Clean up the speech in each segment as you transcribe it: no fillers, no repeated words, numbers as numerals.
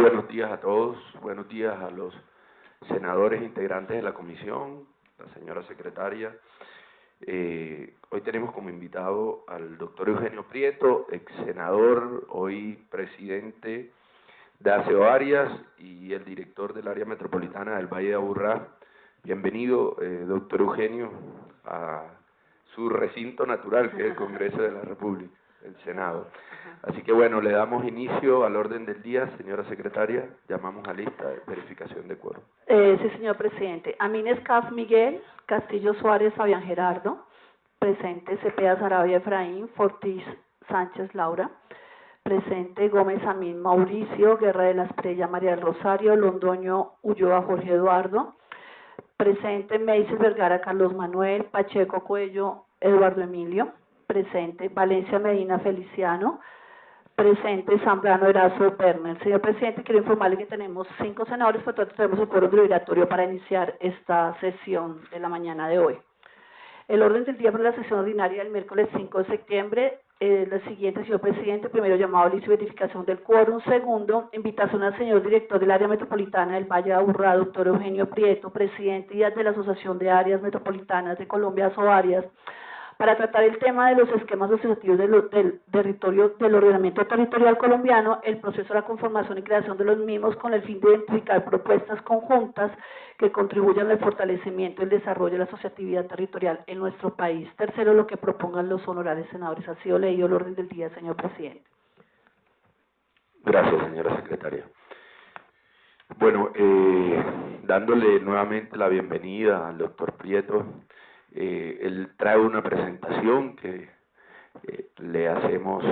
buenos días a todos, buenos días a los senadores integrantes de la comisión, la señora secretaria. Hoy tenemos como invitado al doctor Eugenio Prieto, ex senador, hoy presidente de Aseo Arias y el director del área metropolitana del Valle de Aburrá. Bienvenido, doctor Eugenio, a su recinto natural, que es el Congreso de la República, el Senado. Así que bueno, le damos inicio al orden del día, señora secretaria. Llamamos a lista de verificación de quórum. Sí, señor presidente. Amines Caf Miguel, Castillo Suárez Fabián Gerardo, presente Cepeda Sarabia Efraín, Fortis Sánchez Laura, presente Gómez Amín Mauricio, Guerra de la Esprella María del Rosario, Londoño Ulloa Jorge Eduardo, presente Meisel Vergara Carlos Manuel, Pacheco Cuello Eduardo Emilio, presente Valencia Medina Feliciano, presente Zambrano Erazo Berner. Señor presidente, quiero informarle que tenemos 5 senadores, por tanto tenemos el quórum obligatorio para iniciar esta sesión de la mañana de hoy. El orden del día para la sesión ordinaria del miércoles 5 de septiembre es la siguiente, señor presidente. Primero, llamado a lista y verificación del quórum. Segundo, invitación al señor director del área metropolitana del Valle de Aburrá, doctor Eugenio Prieto, presidente de la Asociación de Áreas Metropolitanas de Colombia, ASOARIAS, para tratar el tema de los esquemas asociativos del ordenamiento territorial colombiano, el proceso de la conformación y creación de los mismos, con el fin de identificar propuestas conjuntas que contribuyan al fortalecimiento y el desarrollo de la asociatividad territorial en nuestro país. Tercero, lo que propongan los honorables senadores. Ha sido leído el orden del día, señor presidente. Gracias, señora secretaria. Bueno, dándole nuevamente la bienvenida al doctor Prieto, él trae una presentación que le cedemos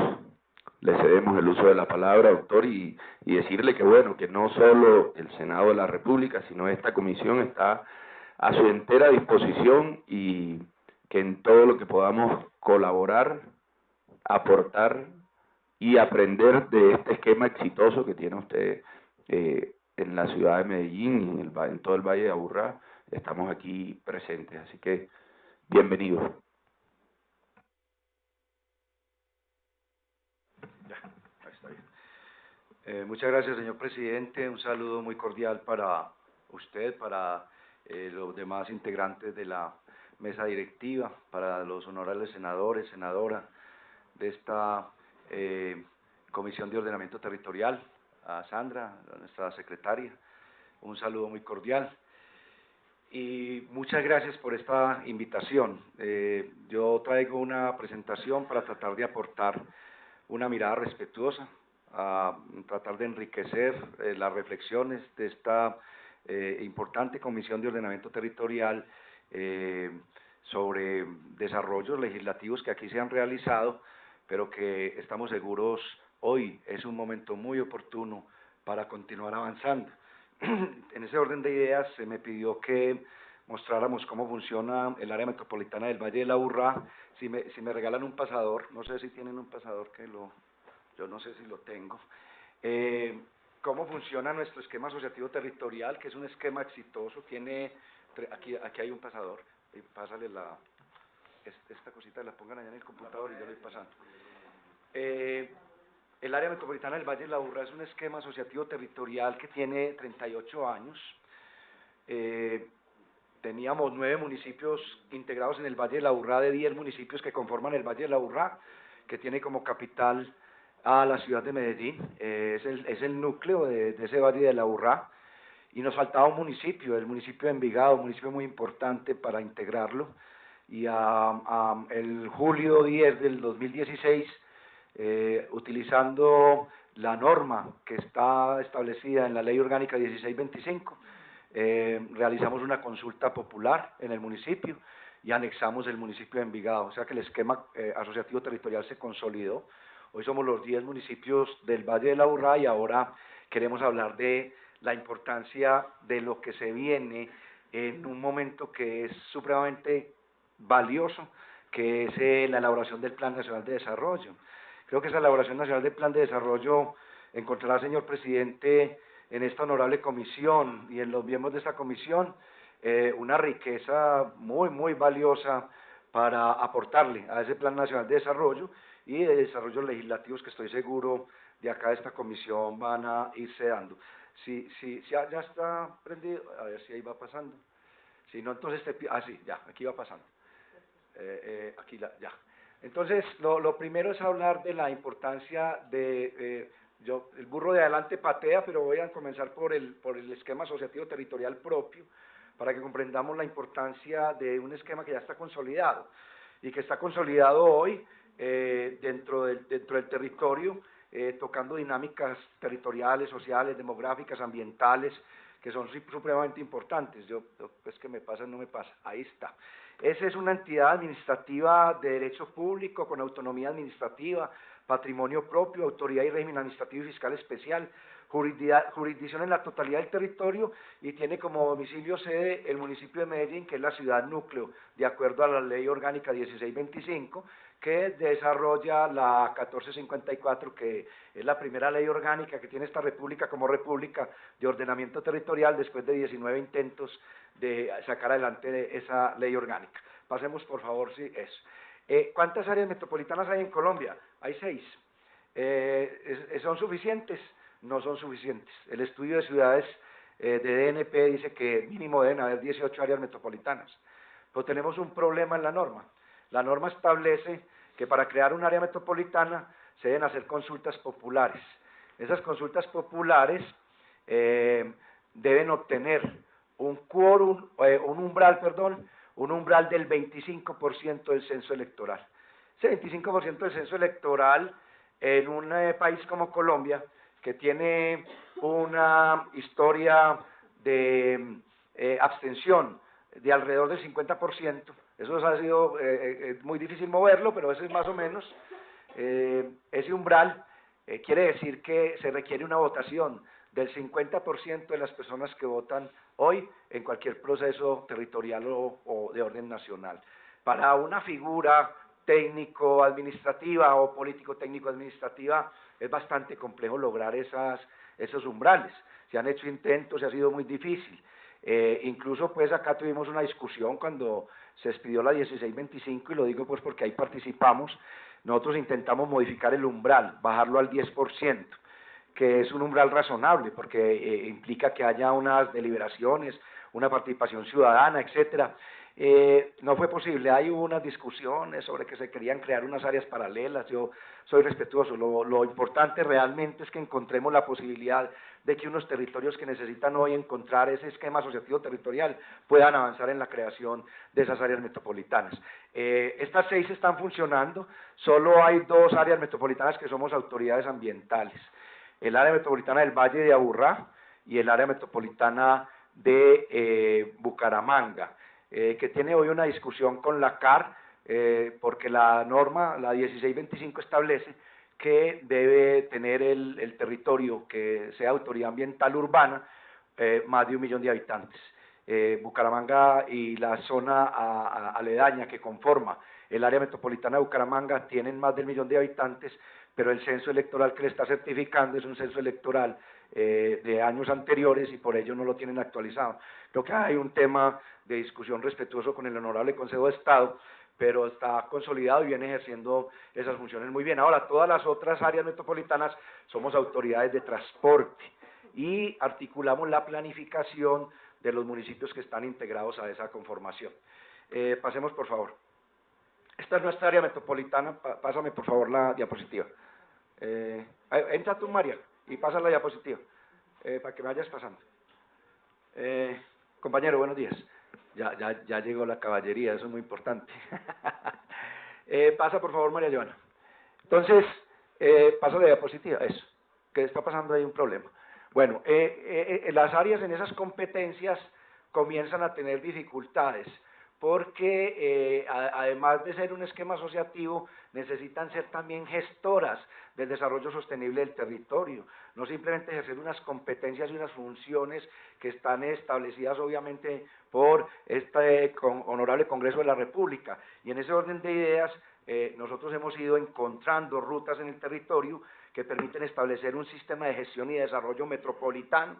el uso de la palabra, doctor, y decirle que bueno, que no solo el Senado de la República, sino esta comisión está a su entera disposición y que en todo lo que podamos colaborar, aportar y aprender de este esquema exitoso que tiene usted en la ciudad de Medellín y en todo el Valle de Aburrá, estamos aquí presentes, así que bienvenido. Ya, ahí está bien. Muchas gracias, señor presidente. Un saludo muy cordial para usted, para los demás integrantes de la mesa directiva, para los honorables senadores, senadora de esta Comisión de Ordenamiento Territorial, a Sandra, nuestra secretaria. Un saludo muy cordial. Y muchas gracias por esta invitación. Yo traigo una presentación para tratar de aportar una mirada respetuosa, a tratar de enriquecer las reflexiones de esta importante Comisión de Ordenamiento Territorial sobre desarrollos legislativos que aquí se han realizado, pero que estamos seguros hoy es un momento muy oportuno para continuar avanzando. En ese orden de ideas se me pidió que mostráramos cómo funciona el área metropolitana del Valle de Aburrá. Si me regalan un pasador, no sé si tienen un pasador yo no sé si lo tengo. Cómo funciona nuestro esquema asociativo territorial, que es un esquema exitoso. Aquí hay un pasador, y pásale esta cosita, la pongan allá en el computador y yo le voy pasando. El área metropolitana del Valle de Aburrá es un esquema asociativo territorial que tiene 38 años. Teníamos 9 municipios integrados en el Valle de Aburrá, de 10 municipios que conforman el Valle de Aburrá, que tiene como capital a la ciudad de Medellín. Es el núcleo de ese Valle de Aburrá. Y nos faltaba un municipio, el municipio de Envigado, un municipio muy importante para integrarlo. Y el julio 10 del 2016, utilizando la norma que está establecida en la Ley Orgánica 1625, realizamos una consulta popular en el municipio y anexamos el municipio de Envigado, o sea que el esquema asociativo territorial se consolidó. Hoy somos los 10 municipios del Valle de Aburrá y ahora queremos hablar de la importancia de lo que se viene en un momento que es supremamente valioso, que es la elaboración del Plan Nacional de Desarrollo. Creo que esa elaboración nacional del Plan de Desarrollo encontrará, señor presidente, en esta honorable comisión y en los miembros de esta comisión, una riqueza muy valiosa para aportarle a ese Plan Nacional de Desarrollo y de desarrollos legislativos que estoy seguro de acá de esta comisión van a irse dando. Si ya está prendido, a ver si ahí va pasando. Si no, entonces sí, ya, aquí va pasando. Ya. Entonces, lo primero es hablar de la importancia de, el burro de adelante patea, pero voy a comenzar por el esquema asociativo territorial propio, para que comprendamos la importancia de un esquema que ya está consolidado, y que está consolidado hoy dentro del territorio, tocando dinámicas territoriales, sociales, demográficas, ambientales, que son supremamente importantes. Es que me pasa, no me pasa, ahí está. Esa es una entidad administrativa de derecho público con autonomía administrativa, patrimonio propio, autoridad y régimen administrativo y fiscal especial, jurisdicción en la totalidad del territorio, y tiene como domicilio sede el municipio de Medellín, que es la ciudad núcleo, de acuerdo a la Ley Orgánica 1625, que desarrolla la 1454, que es la primera ley orgánica que tiene esta república como república de ordenamiento territorial después de 19 intentos de sacar adelante esa ley orgánica. Pasemos, por favor, sí, eso. ¿Cuántas áreas metropolitanas hay en Colombia? Hay 6. ¿Son suficientes? No son suficientes. El estudio de ciudades de DNP dice que mínimo deben haber 18 áreas metropolitanas. Pero tenemos un problema en la norma. La norma establece que para crear un área metropolitana se deben hacer consultas populares. Esas consultas populares deben obtener un quórum, un umbral del 25% del censo electoral. Ese 25% del censo electoral en un país como Colombia, que tiene una historia de abstención de alrededor del 50%, eso ha sido muy difícil moverlo, pero ese es más o menos, ese umbral quiere decir que se requiere una votación del 50% de las personas que votan hoy en cualquier proceso territorial o de orden nacional. Para una figura técnico-administrativa o político-técnico-administrativa es bastante complejo lograr esos umbrales. Se han hecho intentos y ha sido muy difícil. Incluso pues acá tuvimos una discusión cuando se expidió la 1625, y lo digo pues porque ahí participamos. Nosotros intentamos modificar el umbral, bajarlo al 10%, que es un umbral razonable, porque implica que haya unas deliberaciones, una participación ciudadana, etcétera. No fue posible, hay unas discusiones sobre que se querían crear unas áreas paralelas. Yo soy respetuoso, lo importante realmente es que encontremos la posibilidad de que unos territorios que necesitan hoy encontrar ese esquema asociativo territorial puedan avanzar en la creación de esas áreas metropolitanas. Estas 6 están funcionando, solo hay 2 áreas metropolitanas que somos autoridades ambientales: el área metropolitana del Valle de Aburrá y el área metropolitana de Bucaramanga, que tiene hoy una discusión con la CAR, porque la norma, la 1625, establece que debe tener el territorio que sea autoridad ambiental urbana más de 1 millón de habitantes. Bucaramanga y la zona aledaña que conforma el área metropolitana de Bucaramanga tienen más del 1 millón de habitantes, pero el censo electoral que le está certificando es un censo electoral de años anteriores, y por ello no lo tienen actualizado. Creo que hay un tema de discusión respetuoso con el Honorable Consejo de Estado, pero está consolidado y viene ejerciendo esas funciones muy bien. Ahora, todas las otras áreas metropolitanas somos autoridades de transporte y articulamos la planificación de los municipios que están integrados a esa conformación. Pasemos, por favor. Esta es nuestra área metropolitana. Pásame, por favor, la diapositiva. Entra tú, María, y pasa la diapositiva, para que me vayas pasando. Compañero, buenos días. Ya llegó la caballería, eso es muy importante. Pasa, por favor, María Joana. Entonces, pasa la diapositiva, eso, que está pasando ahí un problema. Bueno, las áreas en esas competencias comienzan a tener dificultades, porque además de ser un esquema asociativo, necesitan ser también gestoras del desarrollo sostenible del territorio, no simplemente ejercer unas competencias y unas funciones que están establecidas obviamente por este Honorable Congreso de la República. Y en ese orden de ideas, nosotros hemos ido encontrando rutas en el territorio que permiten establecer un sistema de gestión y desarrollo metropolitano,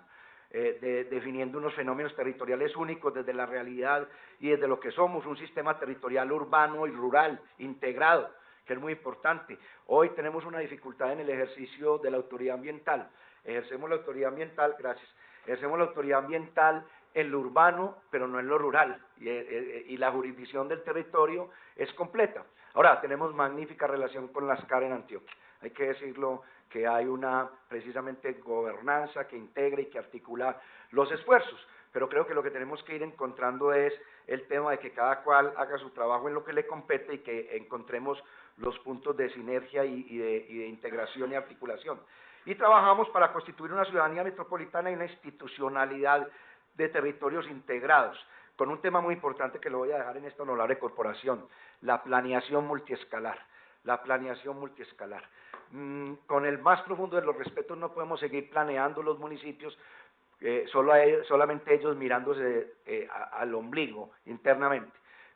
definiendo unos fenómenos territoriales únicos desde la realidad y desde lo que somos, un sistema territorial urbano y rural integrado, que es muy importante. Hoy tenemos una dificultad en el ejercicio de la autoridad ambiental. Ejercemos la autoridad ambiental, gracias, ejercemos la autoridad ambiental en lo urbano, pero no en lo rural, y la jurisdicción del territorio es completa. Ahora, tenemos magnífica relación con las CAR en Antioquia, hay que decirlo, que hay una, precisamente, gobernanza que integra y que articula los esfuerzos, pero creo que lo que tenemos que ir encontrando es el tema de que cada cual haga su trabajo en lo que le compete y que encontremos los puntos de sinergia y de integración y articulación. Y trabajamos para constituir una ciudadanía metropolitana y una institucionalidad de territorios integrados, con un tema muy importante que lo voy a dejar en esta honorable corporación, la planeación multiescalar. La planeación multiescalar. Con el más profundo de los respetos no podemos seguir planeando los municipios solamente ellos mirándose al ombligo internamente.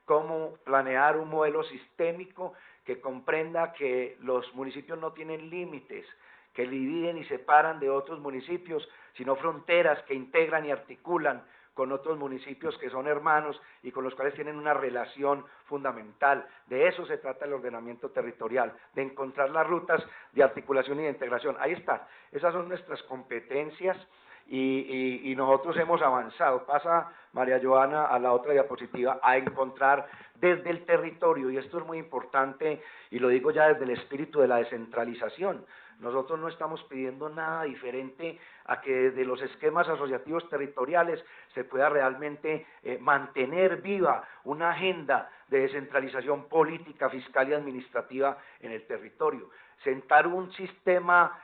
Cómo planear un modelo sistémico que comprenda que los municipios no tienen límites, que dividen y separan de otros municipios, sino fronteras que integran y articulan con otros municipios que son hermanos y con los cuales tienen una relación fundamental. De eso se trata el ordenamiento territorial, de encontrar las rutas de articulación y de integración. Ahí está, esas son nuestras competencias y nosotros hemos avanzado. Pasa, María Joana, a la otra diapositiva, a encontrar desde el territorio, y esto es muy importante, y lo digo ya desde el espíritu de la descentralización. Nosotros no estamos pidiendo nada diferente a que desde los esquemas asociativos territoriales se pueda realmente mantener viva una agenda de descentralización política, fiscal y administrativa en el territorio. Sentar un sistema,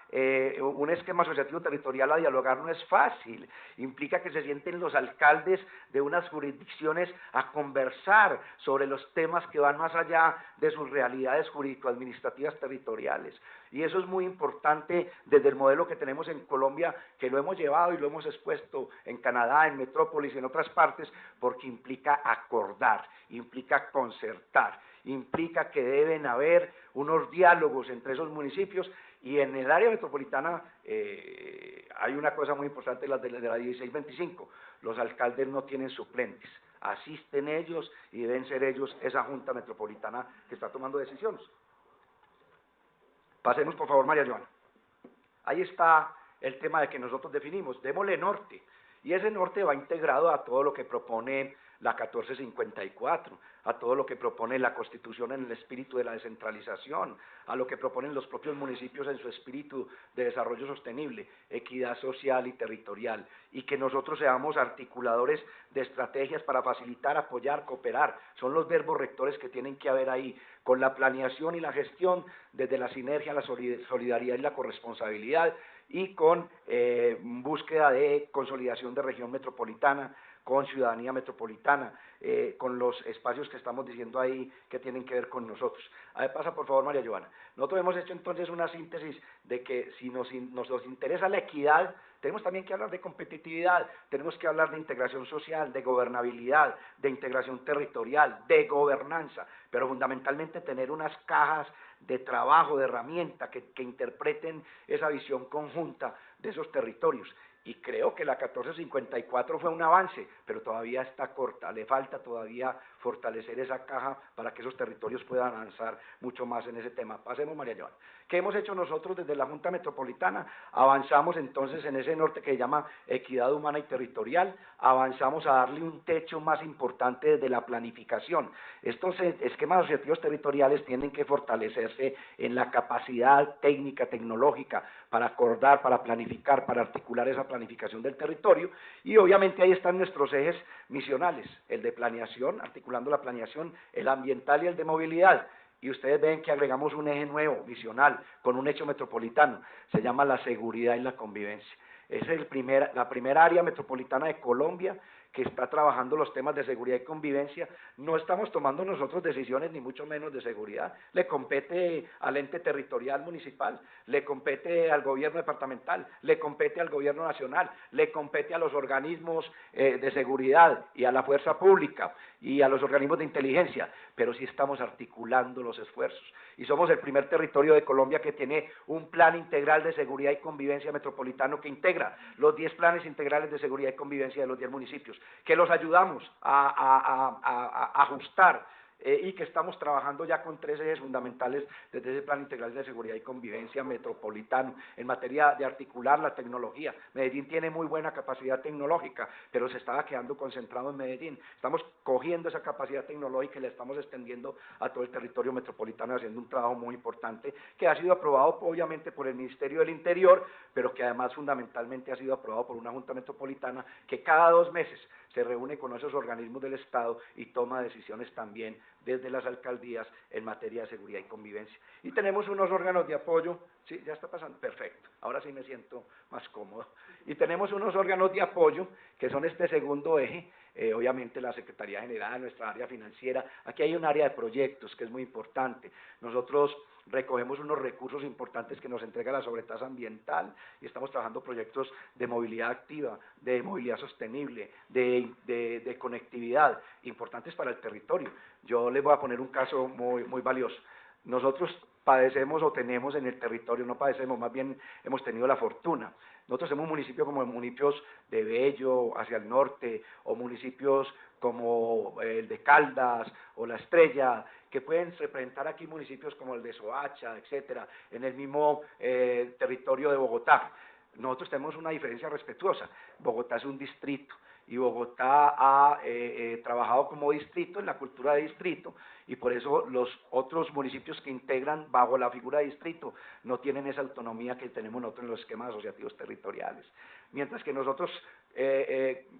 un esquema asociativo territorial a dialogar no es fácil, implica que se sienten los alcaldes de unas jurisdicciones a conversar sobre los temas que van más allá de sus realidades jurídico-administrativas territoriales. Y eso es muy importante desde el modelo que tenemos en Colombia, que lo hemos llevado y lo hemos expuesto en Canadá, en Metrópolis y en otras partes, porque implica acordar, implica concertar, implica que deben haber unos diálogos entre esos municipios, y en el área metropolitana hay una cosa muy importante, la de la 1625, los alcaldes no tienen suplentes, asisten ellos y deben ser ellos esa junta metropolitana que está tomando decisiones. Pasemos por favor, María Joana. Ahí está el tema de que nosotros definimos, démosle norte, y ese norte va integrado a todo lo que propone la 1454, a todo lo que propone la Constitución en el espíritu de la descentralización, a lo que proponen los propios municipios en su espíritu de desarrollo sostenible, equidad social y territorial, y que nosotros seamos articuladores de estrategias para facilitar, apoyar, cooperar. Son los verbos rectores que tienen que haber ahí, con la planeación y la gestión, desde la sinergia, la solidaridad y la corresponsabilidad, y con búsqueda de consolidación de región metropolitana, con ciudadanía metropolitana, con los espacios que estamos diciendo ahí que tienen que ver con nosotros. A ver, pasa por favor, María Joana. Nosotros hemos hecho entonces una síntesis de que si nos interesa la equidad, tenemos también que hablar de competitividad, tenemos que hablar de integración social, de gobernabilidad, de integración territorial, de gobernanza, pero fundamentalmente tener unas cajas de trabajo, de herramienta que interpreten esa visión conjunta de esos territorios. Y creo que la 1454 fue un avance, pero todavía está corta, le falta todavía fortalecer esa caja para que esos territorios puedan avanzar mucho más en ese tema. Pasemos, María Joana. ¿Qué hemos hecho nosotros desde la Junta Metropolitana? Avanzamos entonces en ese norte que se llama equidad humana y territorial, avanzamos a darle un techo más importante desde la planificación. Estos esquemas asociativos territoriales tienen que fortalecerse en la capacidad técnica, tecnológica, para acordar, para planificar, para articular esa planificación del territorio, y obviamente ahí están nuestros ejes misionales, el de planeación, articulando la planeación, el ambiental y el de movilidad. Y ustedes ven que agregamos un eje nuevo, misional, con un hecho metropolitano, se llama la seguridad y la convivencia. Es la primera área metropolitana de Colombia que está trabajando los temas de seguridad y convivencia. No estamos tomando nosotros decisiones ni mucho menos de seguridad, le compete al ente territorial municipal, le compete al gobierno departamental, le compete al gobierno nacional, le compete a los organismos de seguridad y a la fuerza pública y a los organismos de inteligencia, pero sí estamos articulando los esfuerzos y somos el primer territorio de Colombia que tiene un plan integral de seguridad y convivencia metropolitano que integra los 10 planes integrales de seguridad y convivencia de los 10 municipios, que los ayudamos a ajustar y que estamos trabajando ya con 3 ejes fundamentales desde ese Plan Integral de Seguridad y Convivencia metropolitano en materia de articular la tecnología. Medellín tiene muy buena capacidad tecnológica, pero se estaba quedando concentrado en Medellín. Estamos cogiendo esa capacidad tecnológica y la estamos extendiendo a todo el territorio metropolitano, haciendo un trabajo muy importante que ha sido aprobado obviamente por el Ministerio del Interior, pero que además fundamentalmente ha sido aprobado por una Junta Metropolitana que cada 2 meses se reúne con esos organismos del Estado y toma decisiones también desde las alcaldías en materia de seguridad y convivencia. Y tenemos unos órganos de apoyo, sí, ya está pasando, perfecto, ahora sí me siento más cómodo. Y tenemos unos órganos de apoyo que son este segundo eje, obviamente la Secretaría General, nuestra área financiera. Aquí hay un área de proyectos que es muy importante. Nosotros recogemos unos recursos importantes que nos entrega la sobretasa ambiental y estamos trabajando proyectos de movilidad activa, de movilidad sostenible, de conectividad, importantes para el territorio. Yo les voy a poner un caso muy valioso. Nosotros padecemos o tenemos en el territorio, no padecemos, más bien hemos tenido la fortuna. Nosotros tenemos municipios como municipios de Bello, hacia el norte, o municipios como el de Caldas o La Estrella, que pueden representar aquí municipios como el de Soacha, etcétera, en el mismo territorio de Bogotá. Nosotros tenemos una diferencia respetuosa. Bogotá es un distrito y Bogotá ha trabajado como distrito en la cultura de distrito y por eso los otros municipios que integran bajo la figura de distrito no tienen esa autonomía que tenemos nosotros en los esquemas asociativos territoriales. Mientras que nosotros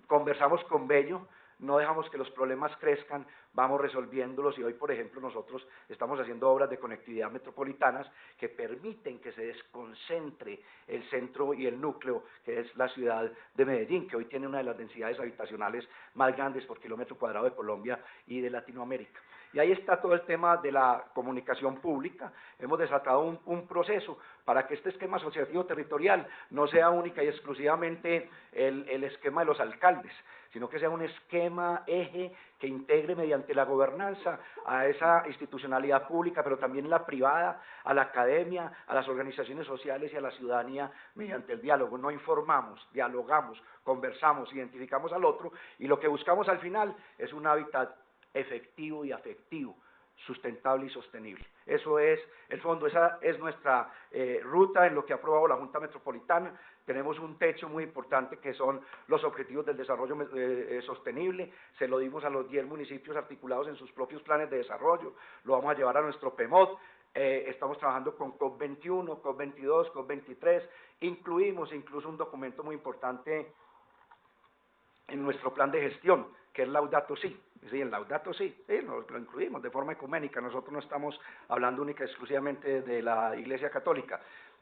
conversamos con Bello, no dejamos que los problemas crezcan, vamos resolviéndolos y hoy, por ejemplo, nosotros estamos haciendo obras de conectividad metropolitanas que permiten que se desconcentre el centro y el núcleo, que es la ciudad de Medellín, que hoy tiene una de las densidades habitacionales más grandes por kilómetro cuadrado de Colombia y de Latinoamérica. Y ahí está todo el tema de la comunicación pública. Hemos desatado un proceso para que este esquema asociativo territorial no sea única y exclusivamente el esquema de los alcaldes, sino que sea un esquema, eje, que integre mediante la gobernanza a esa institucionalidad pública, pero también la privada, a la academia, a las organizaciones sociales y a la ciudadanía mediante el diálogo. No informamos, dialogamos, conversamos, identificamos al otro y lo que buscamos al final es un hábitat efectivo y afectivo, sustentable y sostenible. Eso es el fondo, esa es nuestra ruta en lo que ha aprobado la Junta Metropolitana. Tenemos un techo muy importante que son los objetivos del desarrollo sostenible, se lo dimos a los 10 municipios articulados en sus propios planes de desarrollo, lo vamos a llevar a nuestro PEMOD, estamos trabajando con COP21, COP22, COP23, incluimos incluso un documento muy importante en nuestro plan de gestión, que es Laudato Si. Sí, en Laudato Si, sí, lo incluimos de forma ecuménica, nosotros no estamos hablando única y exclusivamente de la Iglesia Católica.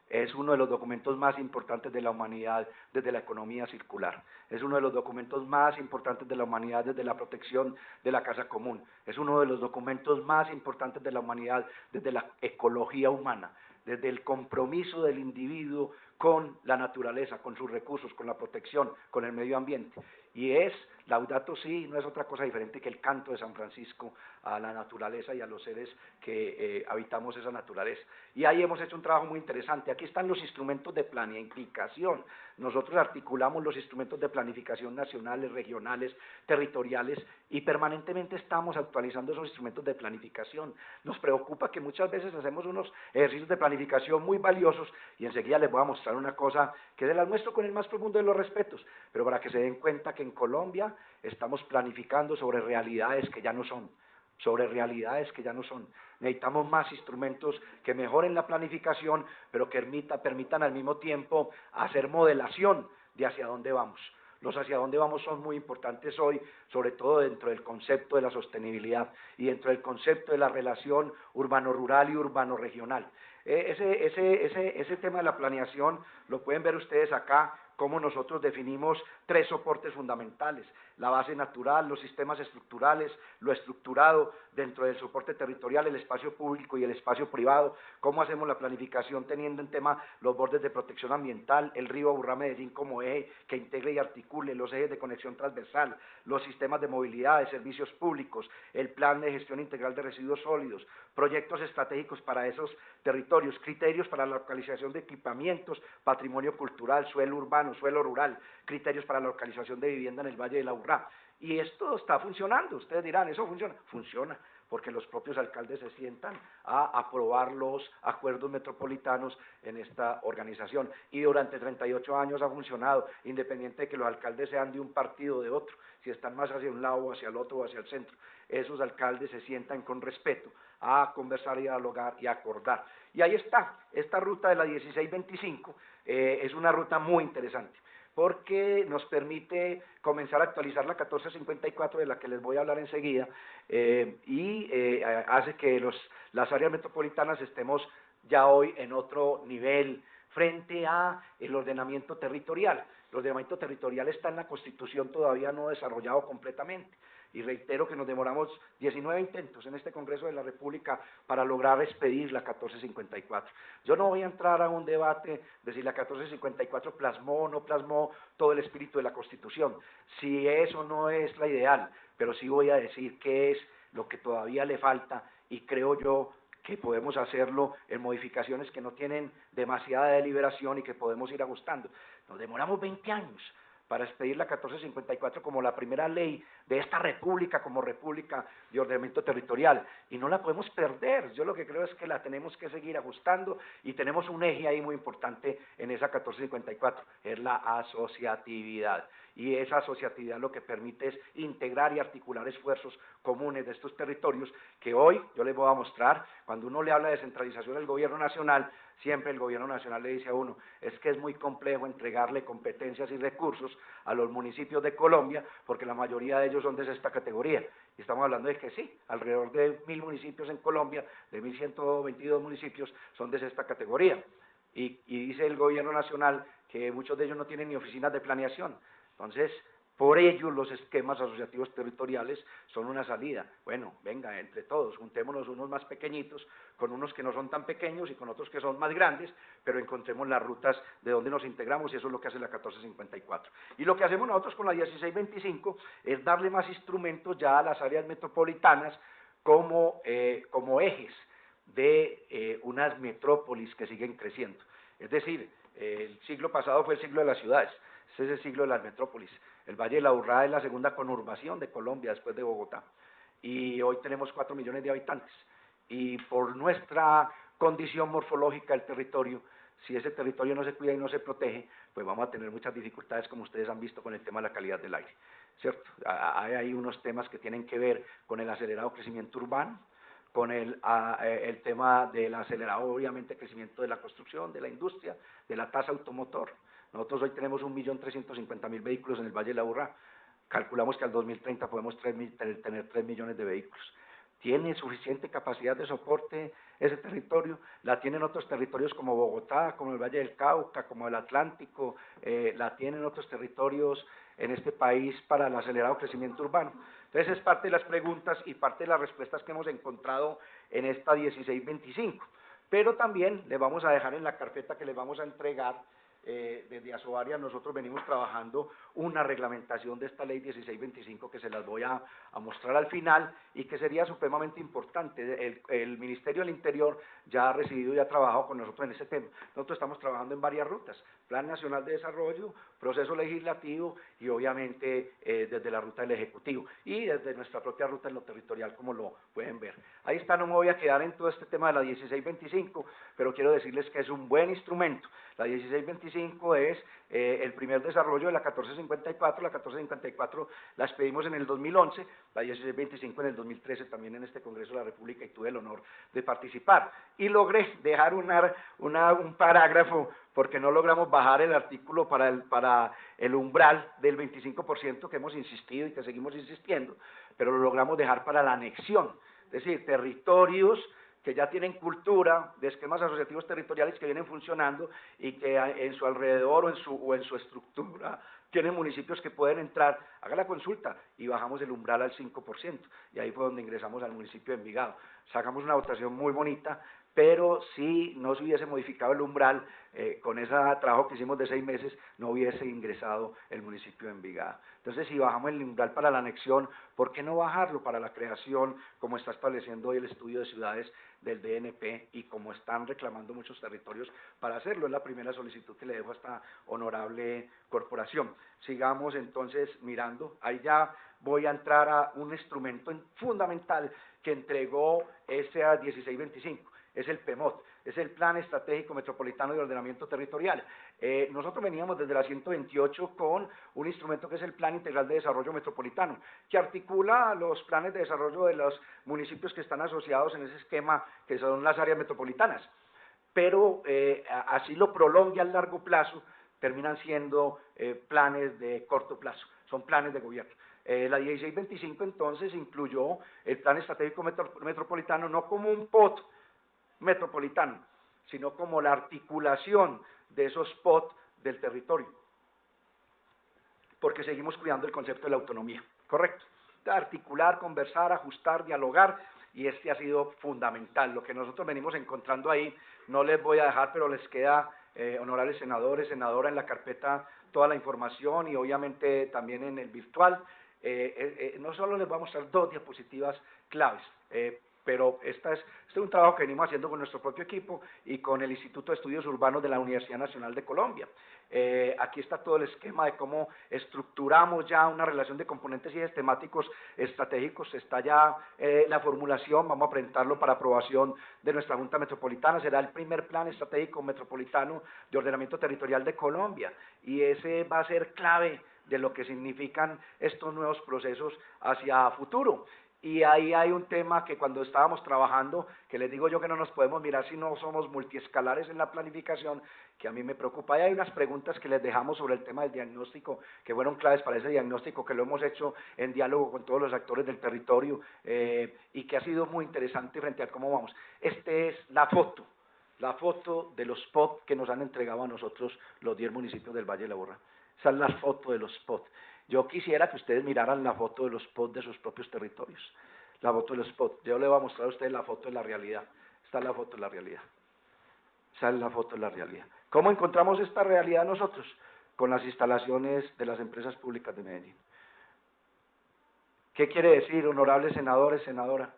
Es uno de los documentos más importantes de la humanidad desde la economía circular. Es uno de los documentos más importantes de la humanidad desde la protección de la casa común. Es uno de los documentos más importantes de la humanidad desde la ecología humana, desde el compromiso del individuo con la naturaleza, con sus recursos, con la protección, con el medio ambiente. Y es, Laudato Si, no es otra cosa diferente que el canto de San Francisco a la naturaleza y a los seres que habitamos esa naturaleza. Y ahí hemos hecho un trabajo muy interesante. Aquí están los instrumentos de planificación. Nosotros articulamos los instrumentos de planificación nacionales, regionales, territoriales y permanentemente estamos actualizando esos instrumentos de planificación. Nos preocupa que muchas veces hacemos unos ejercicios de planificación muy valiosos y enseguida les voy a mostrar una cosa que se las muestro con el más profundo de los respetos, pero para que se den cuenta que en Colombia estamos planificando sobre realidades que ya no son, Necesitamos más instrumentos que mejoren la planificación, pero que permitan al mismo tiempo hacer modelación de hacia dónde vamos. Los hacia dónde vamos son muy importantes hoy, sobre todo dentro del concepto de la sostenibilidad y dentro del concepto de la relación urbano-rural y urbano-regional. Ese tema de la planeación lo pueden ver ustedes acá, cómo nosotros definimos 3 soportes fundamentales: la base natural, los sistemas estructurales, lo estructurado dentro del soporte territorial, el espacio público y el espacio privado, cómo hacemos la planificación teniendo en tema los bordes de protección ambiental, el río Aburrá-Medellín como eje que integre y articule, los ejes de conexión transversal, los sistemas de movilidad, de servicios públicos, el plan de gestión integral de residuos sólidos, proyectos estratégicos para esos territorios, criterios para la localización de equipamientos, patrimonio cultural, suelo urbano, suelo rural, criterios para la localización de vivienda en el Valle de la Aburrá. Y esto está funcionando. Ustedes dirán, ¿eso funciona? Funciona, porque los propios alcaldes se sientan a aprobar los acuerdos metropolitanos en esta organización. Y durante 38 años ha funcionado, independiente de que los alcaldes sean de un partido o de otro, si están más hacia un lado o hacia el otro o hacia el centro. Esos alcaldes se sientan con respeto a conversar y a dialogar y a acordar. Y ahí está, esta ruta de la 1625 es una ruta muy interesante, porque nos permite comenzar a actualizar la 1454, de la que les voy a hablar enseguida, y hace que las áreas metropolitanas estemos ya hoy en otro nivel frente a el ordenamiento territorial. El ordenamiento territorial está en la Constitución, todavía no desarrollado completamente. Y reitero que nos demoramos 19 intentos en este Congreso de la República para lograr expedir la 1454. Yo no voy a entrar a un debate de si la 1454 plasmó o no plasmó todo el espíritu de la Constitución, si eso no es la ideal, pero sí voy a decir qué es lo que todavía le falta, y creo yo que podemos hacerlo en modificaciones que no tienen demasiada deliberación y que podemos ir ajustando. Nos demoramos 20 años para expedir la 1454 como la primera ley de esta república, como república de ordenamiento territorial, y no la podemos perder. Yo lo que creo es que la tenemos que seguir ajustando, y tenemos un eje ahí muy importante en esa 1454, es la asociatividad. Y esa asociatividad lo que permite es integrar y articular esfuerzos comunes de estos territorios, que hoy yo les voy a mostrar. Cuando uno le habla de descentralización del gobierno nacional, siempre el gobierno nacional le dice a uno, es que es muy complejo entregarle competencias y recursos a los municipios de Colombia, porque la mayoría de ellos son de esta categoría. Y estamos hablando de que sí, alrededor de 1000 municipios en Colombia, de 1122 municipios, son de esta categoría. Y dice el gobierno nacional que muchos de ellos no tienen ni oficinas de planeación. Entonces, por ello los esquemas asociativos territoriales son una salida. Bueno, venga, entre todos, juntémonos unos más pequeñitos con unos que no son tan pequeños y con otros que son más grandes, pero encontremos las rutas de donde nos integramos, y eso es lo que hace la 1454. Y lo que hacemos nosotros con la 1625 es darle más instrumentos ya a las áreas metropolitanas como ejes de unas metrópolis que siguen creciendo. Es decir, el siglo pasado fue el siglo de las ciudades, este es el siglo de las metrópolis. El Valle de la Urrá es la segunda conurbación de Colombia después de Bogotá, y hoy tenemos 4 millones de habitantes, y por nuestra condición morfológica del territorio, si ese territorio no se cuida y no se protege, pues vamos a tener muchas dificultades, como ustedes han visto con el tema de la calidad del aire, ¿cierto? Hay unos temas que tienen que ver con el acelerado crecimiento urbano, con el tema del acelerado, obviamente, crecimiento de la construcción, de la industria, de la tasa automotor. Nosotros hoy tenemos 1.350.000 vehículos en el Valle de la Urrá. Calculamos que al 2030 podemos tener 3 millones de vehículos. ¿Tiene suficiente capacidad de soporte ese territorio? La tienen otros territorios como Bogotá, como el Valle del Cauca, como el Atlántico, la tienen otros territorios en este país para el acelerado crecimiento urbano. Entonces es parte de las preguntas y parte de las respuestas que hemos encontrado en esta 1625. Pero también le vamos a dejar en la carpeta que les vamos a entregar. Desde Asoaria nosotros venimos trabajando una reglamentación de esta ley 1625 que se las voy a mostrar al final, y que sería supremamente importante. El Ministerio del Interior ya ha recibido y ha trabajado con nosotros en ese tema. Nosotros estamos trabajando en varias rutas: Plan Nacional de Desarrollo, proceso legislativo y obviamente desde la ruta del Ejecutivo y desde nuestra propia ruta en lo territorial, como lo pueden ver. Ahí está, no me voy a quedar en todo este tema de la 1625, pero quiero decirles que es un buen instrumento. La 1625 es el primer desarrollo de la 1454, la 1454 la expedimos en el 2011, la 1625 en el 2013 también en este Congreso de la República, y tuve el honor de participar. Y logré dejar un parágrafo, porque no logramos bajar el artículo para el umbral del 25% que hemos insistido y que seguimos insistiendo, pero lo logramos dejar para la anexión, es decir, territorios que ya tienen cultura de esquemas asociativos territoriales que vienen funcionando y que en su alrededor o en su estructura tienen municipios que pueden entrar. Haga la consulta y bajamos el umbral al 5%, y ahí fue donde ingresamos al municipio de Envigado. Sacamos una votación muy bonita, pero si no se hubiese modificado el umbral, con ese trabajo que hicimos de 6 meses, no hubiese ingresado el municipio de Envigado. Entonces, si bajamos el umbral para la anexión, ¿por qué no bajarlo para la creación, como está estableciendo hoy el estudio de ciudades del DNP y como están reclamando muchos territorios para hacerlo? Es la primera solicitud que le dejo a esta honorable corporación. Sigamos entonces mirando. Ahí ya voy a entrar a un instrumento fundamental que entregó ese 1625, es el PEMOT, es el Plan Estratégico Metropolitano de Ordenamiento Territorial. Nosotros veníamos desde la 128 con un instrumento que es el Plan Integral de Desarrollo Metropolitano, que articula los planes de desarrollo de los municipios que están asociados en ese esquema, que son las áreas metropolitanas. Pero así lo prolongue a largo plazo, terminan siendo planes de corto plazo, son planes de gobierno. La 1625 entonces incluyó el Plan Estratégico Metropolitano no como un POT metropolitano, sino como la articulación de esos POT del territorio, porque seguimos cuidando el concepto de la autonomía, ¿correcto? Articular, conversar, ajustar, dialogar, y este ha sido fundamental. Lo que nosotros venimos encontrando ahí, no les voy a dejar, pero les queda, honorables senadores, senadora, en la carpeta toda la información y obviamente también en el virtual. No solo les voy a mostrar 2 diapositivas claves, pero este es un trabajo que venimos haciendo con nuestro propio equipo y con el Instituto de Estudios Urbanos de la Universidad Nacional de Colombia. Aquí está todo el esquema de cómo estructuramos ya una relación de componentes y ejes temáticos estratégicos. Está ya la formulación, vamos a presentarlo para aprobación de nuestra Junta Metropolitana. Será el primer plan estratégico metropolitano de ordenamiento territorial de Colombia, y ese va a ser clave de lo que significan estos nuevos procesos hacia futuro. Y ahí hay un tema que cuando estábamos trabajando, que les digo yo que no nos podemos mirar si no somos multiescalares en la planificación, que a mí me preocupa. Y hay unas preguntas que les dejamos sobre el tema del diagnóstico, que fueron claves para ese diagnóstico, que lo hemos hecho en diálogo con todos los actores del territorio, y que ha sido muy interesante frente a cómo vamos. Esta es la foto de los POT que nos han entregado a nosotros los 10 municipios del Valle de la Aburrá. Esa es la foto de los POT. Yo quisiera que ustedes miraran la foto de los POT de sus propios territorios. La foto de los POT. Yo le voy a mostrar a ustedes la foto de la realidad. Esta es la foto de la realidad. Esa es la foto de la realidad. ¿Cómo encontramos esta realidad nosotros? Con las instalaciones de las empresas públicas de Medellín. ¿Qué quiere decir, honorables senadores, senadora?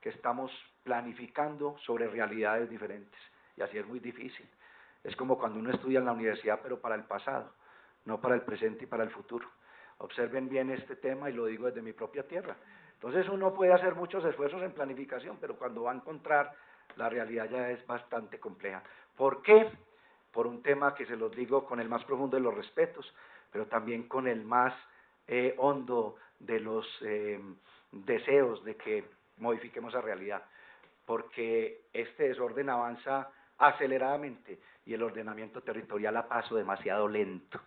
Que estamos planificando sobre realidades diferentes. Y así es muy difícil. Es como cuando uno estudia en la universidad, pero para el pasado, no para el presente y para el futuro. Observen bien este tema y lo digo desde mi propia tierra. Entonces uno puede hacer muchos esfuerzos en planificación, pero cuando va a encontrar la realidad ya es bastante compleja. ¿Por qué? Por un tema que se los digo con el más profundo de los respetos, pero también con el más hondo de los deseos de que modifiquemos la realidad, porque este desorden avanza aceleradamente y el ordenamiento territorial a paso demasiado lento.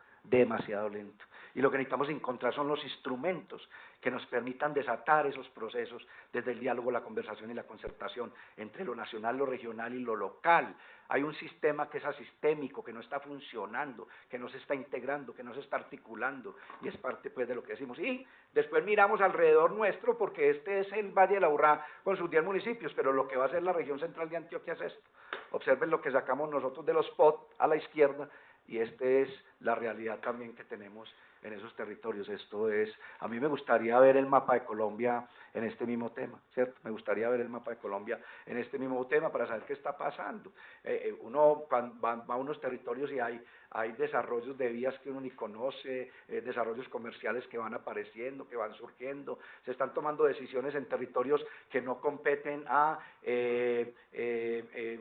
Y lo que necesitamos encontrar son los instrumentos que nos permitan desatar esos procesos desde el diálogo, la conversación y la concertación entre lo nacional, lo regional y lo local. Hay un sistema que es asistémico, que no está funcionando, que no se está integrando, que no se está articulando, y es parte pues de lo que decimos. Y después miramos alrededor nuestro, porque este es el Valle de la Aburrá con sus 10 municipios, pero lo que va a ser la región central de Antioquia es esto. Observen lo que sacamos nosotros de los POT a la izquierda, y esta es la realidad también que tenemos en esos territorios. Esto es, a mí me gustaría ver el mapa de Colombia en este mismo tema, ¿cierto? Me gustaría ver el mapa de Colombia en este mismo tema para saber qué está pasando. Uno va a unos territorios y hay desarrollos de vías que uno ni conoce, desarrollos comerciales que van apareciendo, que van surgiendo, se están tomando decisiones en territorios que no competen a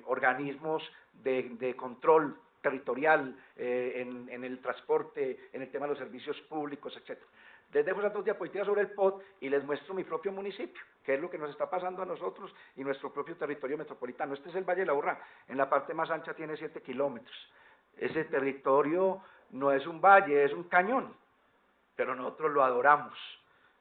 organismos de control territorial, en el transporte, en el tema de los servicios públicos, etc. Les dejo esas 2 diapositivas sobre el POT y les muestro mi propio municipio, que es lo que nos está pasando a nosotros y nuestro propio territorio metropolitano. Este es el Valle de la Aburrá, en la parte más ancha tiene 7 kilómetros. Ese territorio no es un valle, es un cañón, pero nosotros lo adoramos.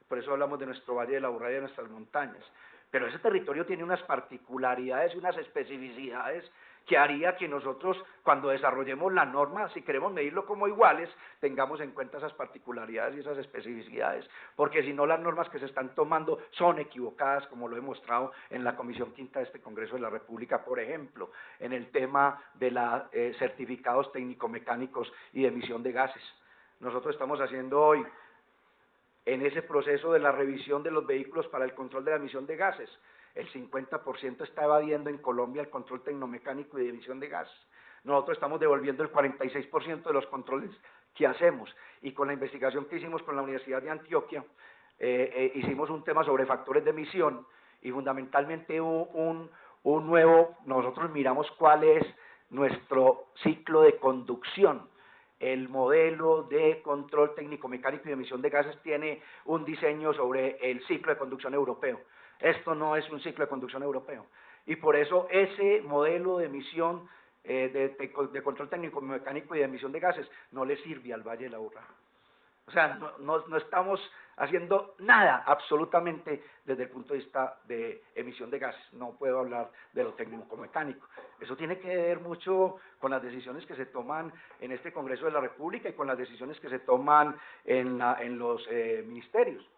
Por eso hablamos de nuestro Valle de la Aburrá y de nuestras montañas. Pero ese territorio tiene unas particularidades y unas especificidades que haría que nosotros, cuando desarrollemos la norma, si queremos medirlo como iguales, tengamos en cuenta esas particularidades y esas especificidades, porque si no las normas que se están tomando son equivocadas, como lo he mostrado en la Comisión Quinta de este Congreso de la República, por ejemplo, en el tema de los certificados técnico-mecánicos y de emisión de gases. Nosotros estamos haciendo hoy, en ese proceso de la revisión de los vehículos para el control de la emisión de gases, el 50% está evadiendo en Colombia el control tecnomecánico y de emisión de gas. Nosotros estamos devolviendo el 46% de los controles que hacemos, y con la investigación que hicimos con la Universidad de Antioquia, hicimos un tema sobre factores de emisión y fundamentalmente nosotros miramos cuál es nuestro ciclo de conducción. El modelo de control técnico mecánico y de emisión de gases tiene un diseño sobre el ciclo de conducción europeo. Esto no es un ciclo de conducción europeo. Y por eso ese modelo de emisión de control técnico mecánico y de emisión de gases no le sirve al Valle de la Urra. O sea, no estamos haciendo nada absolutamente desde el punto de vista de emisión de gases. No puedo hablar de lo técnico-mecánico. Eso tiene que ver mucho con las decisiones que se toman en este Congreso de la República y con las decisiones que se toman en los ministerios.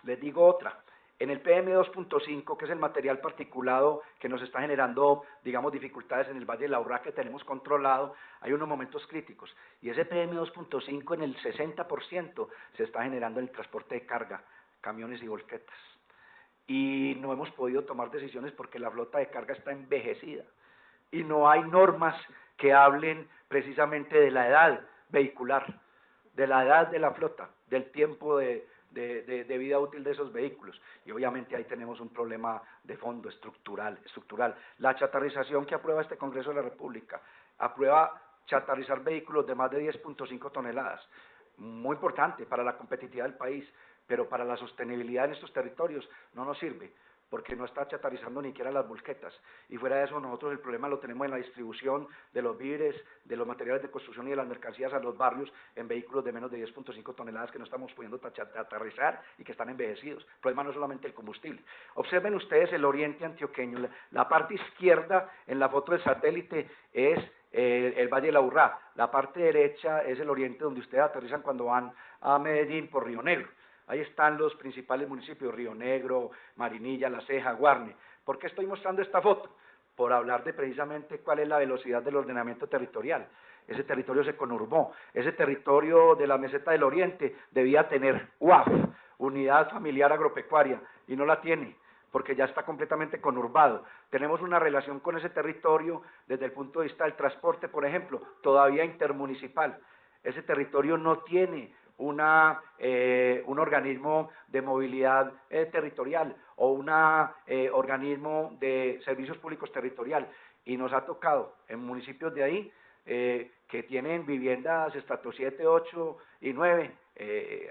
Les digo otra. En el PM2.5, que es el material particulado que nos está generando, digamos, dificultades en el Valle de la Urra que tenemos controlado, hay unos momentos críticos. Y ese PM2.5 en el 60% se está generando en el transporte de carga, camiones y volquetas. Y no hemos podido tomar decisiones porque la flota de carga está envejecida. Y no hay normas que hablen precisamente de la edad vehicular, de la edad de la flota, del tiempo de vida útil de esos vehículos. Y obviamente ahí tenemos un problema de fondo estructural. La chatarrización que aprueba este Congreso de la República, aprueba chatarrizar vehículos de más de 10.5 toneladas. Muy importante para la competitividad del país, pero para la sostenibilidad en estos territorios no nos sirve, porque no está chatarrizando ni siquiera las volquetas. Y fuera de eso, nosotros el problema lo tenemos en la distribución de los víveres, de los materiales de construcción y de las mercancías a los barrios en vehículos de menos de 10.5 toneladas que no estamos pudiendo chatarrizar y que están envejecidos. El problema no es solamente el combustible. Observen ustedes el oriente antioqueño. La parte izquierda en la foto del satélite es el Valle de la Urra. La parte derecha es el oriente donde ustedes aterrizan cuando van a Medellín por Río Negro. Ahí están los principales municipios, Río Negro, Marinilla, La Ceja, Guarne. ¿Por qué estoy mostrando esta foto? Por hablar de precisamente cuál es la velocidad del ordenamiento territorial. Ese territorio se conurbó. Ese territorio de la meseta del oriente debía tener UAF, Unidad Familiar Agropecuaria, y no la tiene, porque ya está completamente conurbado. Tenemos una relación con ese territorio desde el punto de vista del transporte, por ejemplo, todavía intermunicipal. Ese territorio no tiene un organismo de movilidad territorial o un organismo de servicios públicos territorial, y nos ha tocado en municipios de ahí que tienen viviendas estrato 7, 8 y 9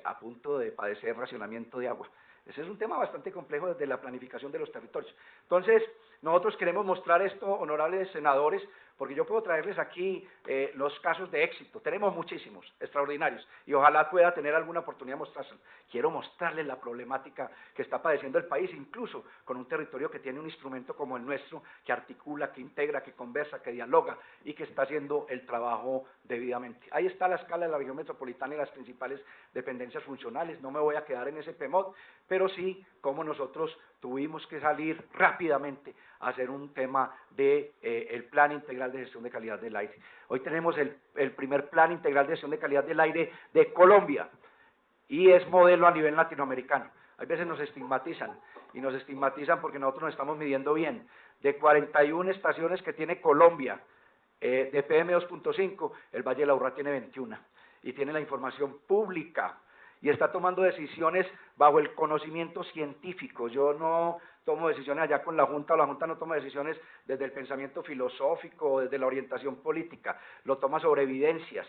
a punto de padecer racionamiento de agua. Ese es un tema bastante complejo desde la planificación de los territorios. Entonces, nosotros queremos mostrar esto, honorables senadores, porque yo puedo traerles aquí los casos de éxito. Tenemos muchísimos, extraordinarios, y ojalá pueda tener alguna oportunidad de mostrárselo. Quiero mostrarles la problemática que está padeciendo el país, incluso con un territorio que tiene un instrumento como el nuestro, que articula, que integra, que conversa, que dialoga y que está haciendo el trabajo debidamente. Ahí está la escala de la región metropolitana y las principales dependencias funcionales. No me voy a quedar en ese PMOD, pero sí como nosotros tuvimos que salir rápidamente a hacer un tema de el Plan Integral de Gestión de Calidad del Aire. Hoy tenemos el primer Plan Integral de Gestión de Calidad del Aire de Colombia y es modelo a nivel latinoamericano. A veces nos estigmatizan, y nos estigmatizan porque nosotros nos estamos midiendo bien. De 41 estaciones que tiene Colombia de PM2.5, el Valle de la Urra tiene 21 y tiene la información pública y está tomando decisiones bajo el conocimiento científico. Yo no tomo decisiones allá con la Junta, o la Junta no toma decisiones desde el pensamiento filosófico o desde la orientación política, lo toma sobre evidencias.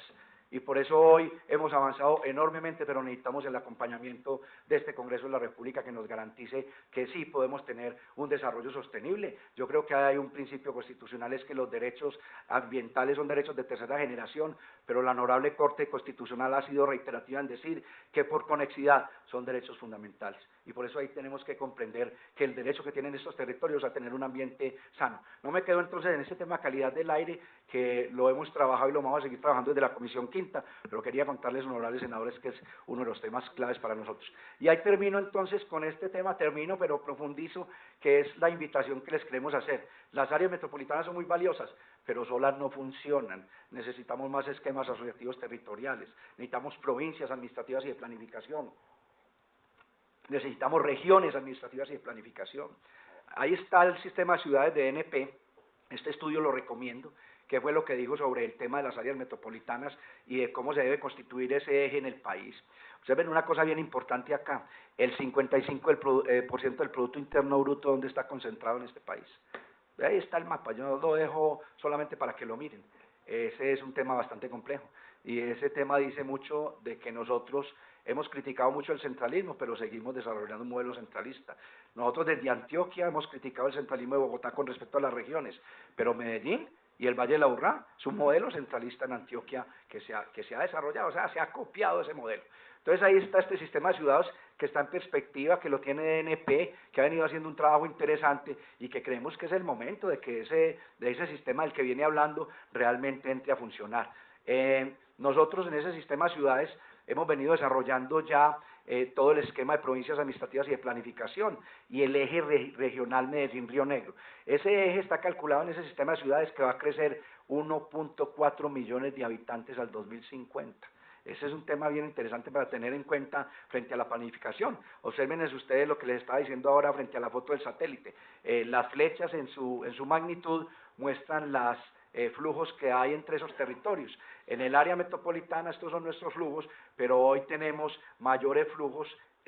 Y por eso hoy hemos avanzado enormemente, pero necesitamos el acompañamiento de este Congreso de la República que nos garantice que sí podemos tener un desarrollo sostenible. Yo creo que hay un principio constitucional, es que los derechos ambientales son derechos de tercera generación, pero la honorable Corte Constitucional ha sido reiterativa en decir que por conexidad son derechos fundamentales. Y por eso ahí tenemos que comprender que el derecho que tienen estos territorios a tener un ambiente sano. No me quedo entonces en ese tema calidad del aire, que lo hemos trabajado y lo vamos a seguir trabajando desde la Comisión Quinta, pero quería contarles, honorables senadores, que es uno de los temas claves para nosotros. Y ahí termino entonces con este tema, pero profundizo, que es la invitación que les queremos hacer. Las áreas metropolitanas son muy valiosas, pero solas no funcionan. Necesitamos más esquemas asociativos territoriales, necesitamos provincias administrativas y de planificación, necesitamos regiones administrativas y de planificación. Ahí está el sistema de ciudades de NP, este estudio lo recomiendo, qué fue lo que dijo sobre el tema de las áreas metropolitanas y de cómo se debe constituir ese eje en el país. Ustedes ven una cosa bien importante acá, el 55% del Producto Interno Bruto, ¿dónde está concentrado en este país? Ahí está el mapa, yo lo dejo solamente para que lo miren. Ese es un tema bastante complejo y ese tema dice mucho de que nosotros hemos criticado mucho el centralismo, pero seguimos desarrollando un modelo centralista. Nosotros desde Antioquia hemos criticado el centralismo de Bogotá con respecto a las regiones, pero Medellín y el Valle de la Aburrá es un modelo centralista en Antioquia que se ha desarrollado, o sea, se ha copiado ese modelo. Entonces ahí está este sistema de ciudades que está en perspectiva, que lo tiene DNP, que ha venido haciendo un trabajo interesante y que creemos que es el momento de que ese sistema del que viene hablando realmente entre a funcionar. Nosotros en ese sistema de ciudades hemos venido desarrollando ya todo el esquema de provincias administrativas y de planificación y el eje regional Medellín-Río Negro. Ese eje está calculado en ese sistema de ciudades que va a crecer 1.4 millones de habitantes al 2050. Ese es un tema bien interesante para tener en cuenta frente a la planificación. Observen ustedes lo que les estaba diciendo ahora frente a la foto del satélite. Las flechas en su magnitud muestran los flujos que hay entre esos territorios. En el área metropolitana estos son nuestros flujos, pero hoy tenemos mayores flujos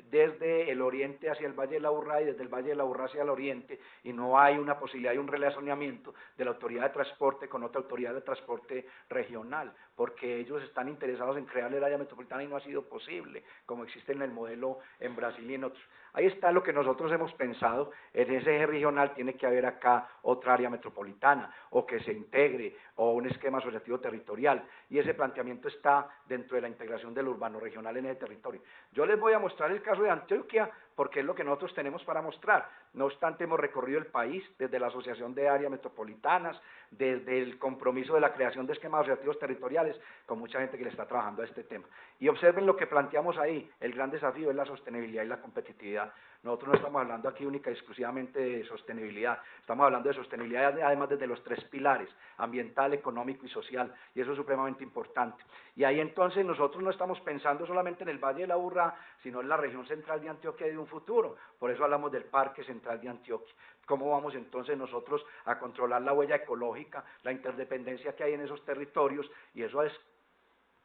desde el oriente hacia el Valle de la Aburrá y desde el Valle de la Aburrá hacia el oriente, y no hay una posibilidad de un relacionamiento de la autoridad de transporte con otra autoridad de transporte regional, porque ellos están interesados en crear el área metropolitana y no ha sido posible, como existe en el modelo en Brasil y en otros. Ahí está lo que nosotros hemos pensado, en ese eje regional tiene que haber acá otra área metropolitana, o que se integre, o un esquema asociativo territorial, y ese planteamiento está dentro de la integración del urbano regional en ese territorio. Yo les voy a mostrar el caso de Antioquia, porque es lo que nosotros tenemos para mostrar. No obstante, hemos recorrido el país, desde la Asociación de Áreas Metropolitanas, desde el compromiso de la creación de esquemas asociativos territoriales, con mucha gente que le está trabajando a este tema. Y observen lo que planteamos ahí, el gran desafío es la sostenibilidad y la competitividad. Nosotros no estamos hablando aquí única y exclusivamente de sostenibilidad, estamos hablando de sostenibilidad además desde los tres pilares, ambiental, económico y social, y eso es supremamente importante. Y ahí entonces nosotros no estamos pensando solamente en el Valle de la Aburrá, sino en la región central de Antioquia y de un futuro, por eso hablamos del Parque Central de Antioquia. ¿Cómo vamos entonces nosotros a controlar la huella ecológica, la interdependencia que hay en esos territorios? Y eso es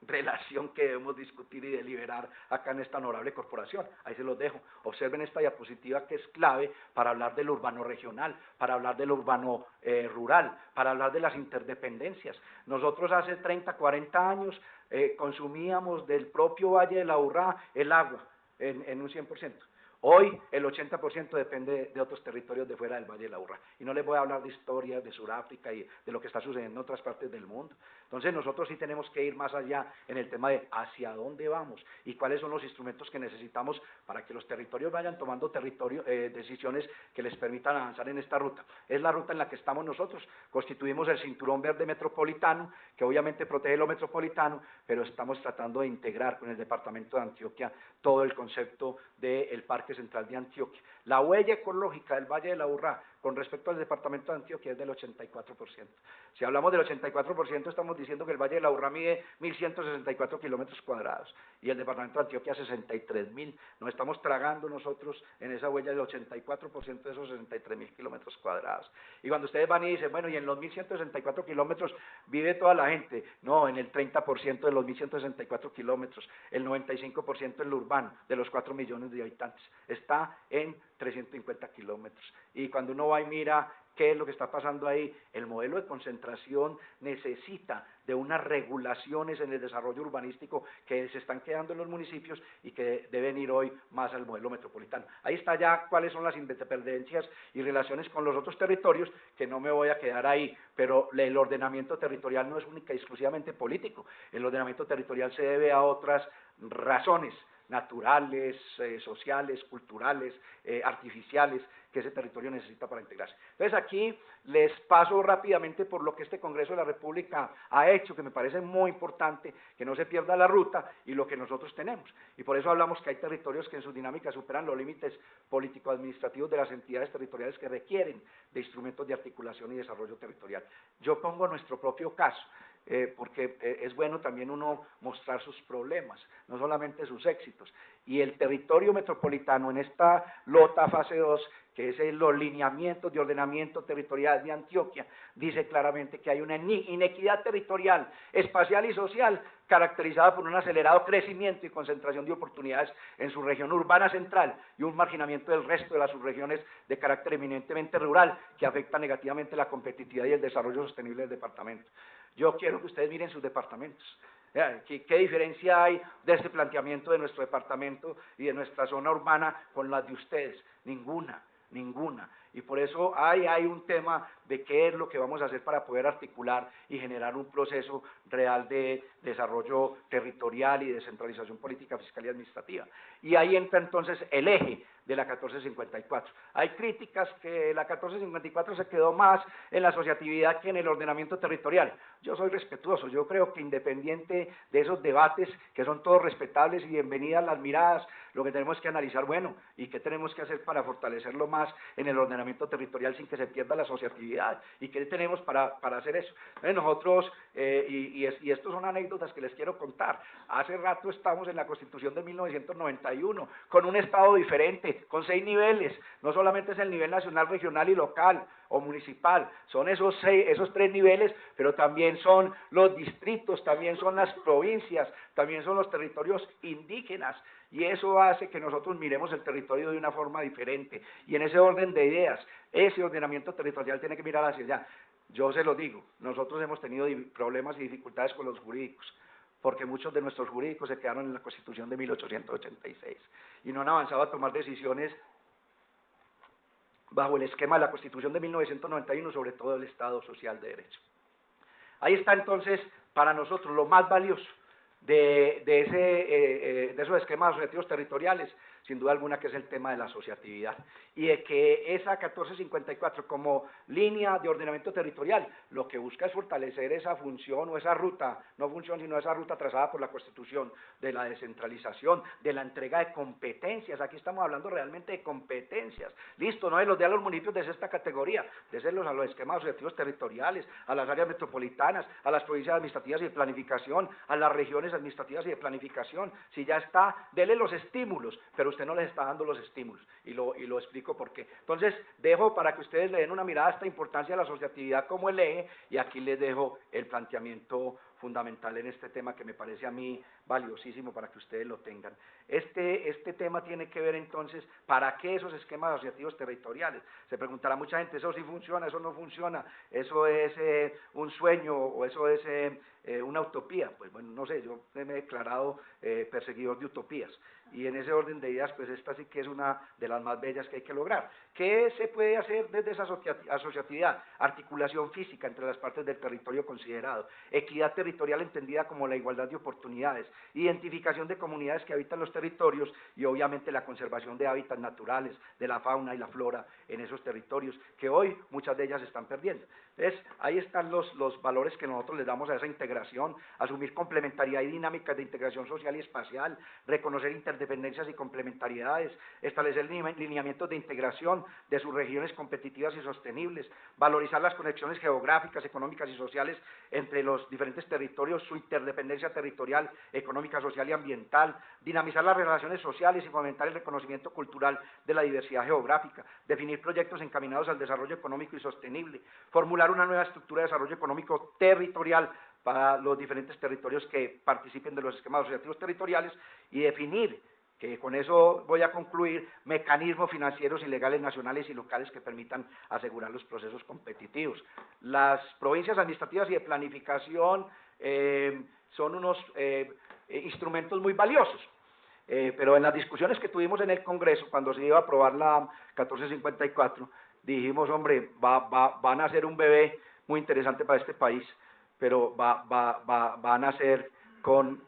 relación que debemos discutir y deliberar acá en esta honorable corporación. Ahí se los dejo. Observen esta diapositiva que es clave para hablar del urbano regional, para hablar del urbano rural, para hablar de las interdependencias. Nosotros hace 30, 40 años consumíamos del propio Valle de la Aburrá el agua en un 100%. Hoy el 80% depende de otros territorios de fuera del Valle de la Aburrá. Y no les voy a hablar de historias de Sudáfrica y de lo que está sucediendo en otras partes del mundo. Entonces nosotros sí tenemos que ir más allá en el tema de hacia dónde vamos y cuáles son los instrumentos que necesitamos para que los territorios vayan tomando decisiones que les permitan avanzar en esta ruta. Es la ruta en la que estamos nosotros. Constituimos el Cinturón Verde Metropolitano, que obviamente protege lo metropolitano, pero estamos tratando de integrar con el Departamento de Antioquia todo el concepto del Parque Central de Antioquia. La huella ecológica del Valle de la Aburrá con respecto al Departamento de Antioquia es del 84%. Si hablamos del 84%, estamos diciendo que el Valle de la Aburrá mide 1.164 kilómetros cuadrados y el Departamento de Antioquia 63.000. Nos estamos tragando nosotros en esa huella del 84% de esos 63.000 kilómetros cuadrados. Y cuando ustedes van y dicen, bueno, y en los 1.164 kilómetros vive toda la gente. No, en el 30% de los 1.164 kilómetros, el 95% en lo urbano, de los 4 millones de habitantes, está en 350 kilómetros. Y cuando uno va y mira qué es lo que está pasando ahí, el modelo de concentración necesita de unas regulaciones en el desarrollo urbanístico que se están quedando en los municipios y que deben ir hoy más al modelo metropolitano. Ahí está ya cuáles son las interdependencias y relaciones con los otros territorios, que no me voy a quedar ahí, pero el ordenamiento territorial no es única y exclusivamente político, el ordenamiento territorial se debe a otras razones naturales, sociales, culturales, artificiales, que ese territorio necesita para integrarse. Entonces aquí les paso rápidamente por lo que este Congreso de la República ha hecho, que me parece muy importante, que no se pierda la ruta, y lo que nosotros tenemos. Y por eso hablamos que hay territorios que en sus dinámicas superan los límites político-administrativos de las entidades territoriales que requieren de instrumentos de articulación y desarrollo territorial. Yo pongo nuestro propio caso. Porque es bueno también uno mostrar sus problemas, no solamente sus éxitos. Y el territorio metropolitano en esta lota fase 2 que es los lineamientos de ordenamiento territorial de Antioquia, dice claramente que hay una inequidad territorial, espacial y social caracterizada por un acelerado crecimiento y concentración de oportunidades en su región urbana central y un marginamiento del resto de las subregiones de carácter eminentemente rural que afecta negativamente la competitividad y el desarrollo sostenible del departamento. Yo quiero que ustedes miren sus departamentos. ¿Qué diferencia hay de este planteamiento de nuestro departamento y de nuestra zona urbana con las de ustedes? Ninguna. Y por eso hay un tema de qué es lo que vamos a hacer para poder articular y generar un proceso real de desarrollo territorial y descentralización política, fiscal y administrativa. Y ahí entra entonces el eje de la 1454. Hay críticas que la 1454 se quedó más en la asociatividad que en el ordenamiento territorial. Yo soy respetuoso, yo creo que independiente de esos debates, que son todos respetables y bienvenidas las miradas, lo que tenemos que analizar, bueno, y qué tenemos que hacer para fortalecerlo más en el ordenamiento territorial sin que se pierda la asociatividad, y qué tenemos para hacer eso. Nosotros, y estos son anécdotas que les quiero contar, hace rato estamos en la Constitución de 1991, con un Estado diferente, con 6 niveles, no solamente es el nivel nacional, regional y local, o municipal, son esos 3 niveles, pero también son los distritos, también son las provincias, también son los territorios indígenas, y eso hace que nosotros miremos el territorio de una forma diferente, y en ese orden de ideas, ese ordenamiento territorial tiene que mirar hacia allá. Yo se lo digo, nosotros hemos tenido problemas y dificultades con los jurídicos, porque muchos de nuestros jurídicos se quedaron en la Constitución de 1886, y no han avanzado a tomar decisiones bajo el esquema de la Constitución de 1991, sobre todo el Estado Social de Derecho. Ahí está entonces, para nosotros, lo más valioso de esos esquemas asociativos territoriales, sin duda alguna, que es el tema de la asociatividad, y de que esa 1454 como línea de ordenamiento territorial, lo que busca es fortalecer esa función o esa ruta, no función sino esa ruta trazada por la Constitución, de la descentralización, de la entrega de competencias. Aquí estamos hablando realmente de competencias, listo, no de los de a los municipios de esta categoría, de serlos a los esquemas asociativos territoriales, a las áreas metropolitanas, a las provincias administrativas y de planificación, a las regiones administrativas y de planificación. Si ya está, dele los estímulos, pero usted no les está dando los estímulos, y lo explico por qué. Entonces, dejo para que ustedes le den una mirada a esta importancia de la asociatividad como el eje, y aquí les dejo el planteamiento fundamental en este tema que me parece a mí valiosísimo para que ustedes lo tengan. Este tema tiene que ver entonces, ¿para qué esos esquemas asociativos territoriales? Se preguntará mucha gente, ¿eso sí funciona, eso no funciona, eso es un sueño o eso es una utopía? Pues bueno, no sé, yo me he declarado perseguidor de utopías, y en ese orden de ideas, pues esta sí que es una de las más bellas que hay que lograr. ¿Qué se puede hacer desde esa asociatividad? Articulación física entre las partes del territorio considerado, equidad territorial entendida como la igualdad de oportunidades, identificación de comunidades que habitan los territorios y obviamente la conservación de hábitats naturales, de la fauna y la flora en esos territorios, que hoy muchas de ellas están perdiendo. Entonces, ahí están los valores que nosotros le damos a esa integración: asumir complementariedad y dinámicas de integración social y espacial, reconocer interdependencias y complementariedades, establecer lineamientos de integración de sus regiones competitivas y sostenibles, valorizar las conexiones geográficas, económicas y sociales entre los diferentes territorios, su interdependencia territorial, económica, social y ambiental, dinamizar las relaciones sociales y fomentar el reconocimiento cultural de la diversidad geográfica, definir proyectos encaminados al desarrollo económico y sostenible, formular una nueva estructura de desarrollo económico territorial para los diferentes territorios que participen de los esquemas asociativos territoriales, y definir, que con eso voy a concluir, mecanismos financieros y legales nacionales y locales que permitan asegurar los procesos competitivos. Las provincias administrativas y de planificación son unos instrumentos muy valiosos, pero en las discusiones que tuvimos en el Congreso, cuando se iba a aprobar la 1454, dijimos, hombre, van a ser un bebé muy interesante para este país, pero van a ser con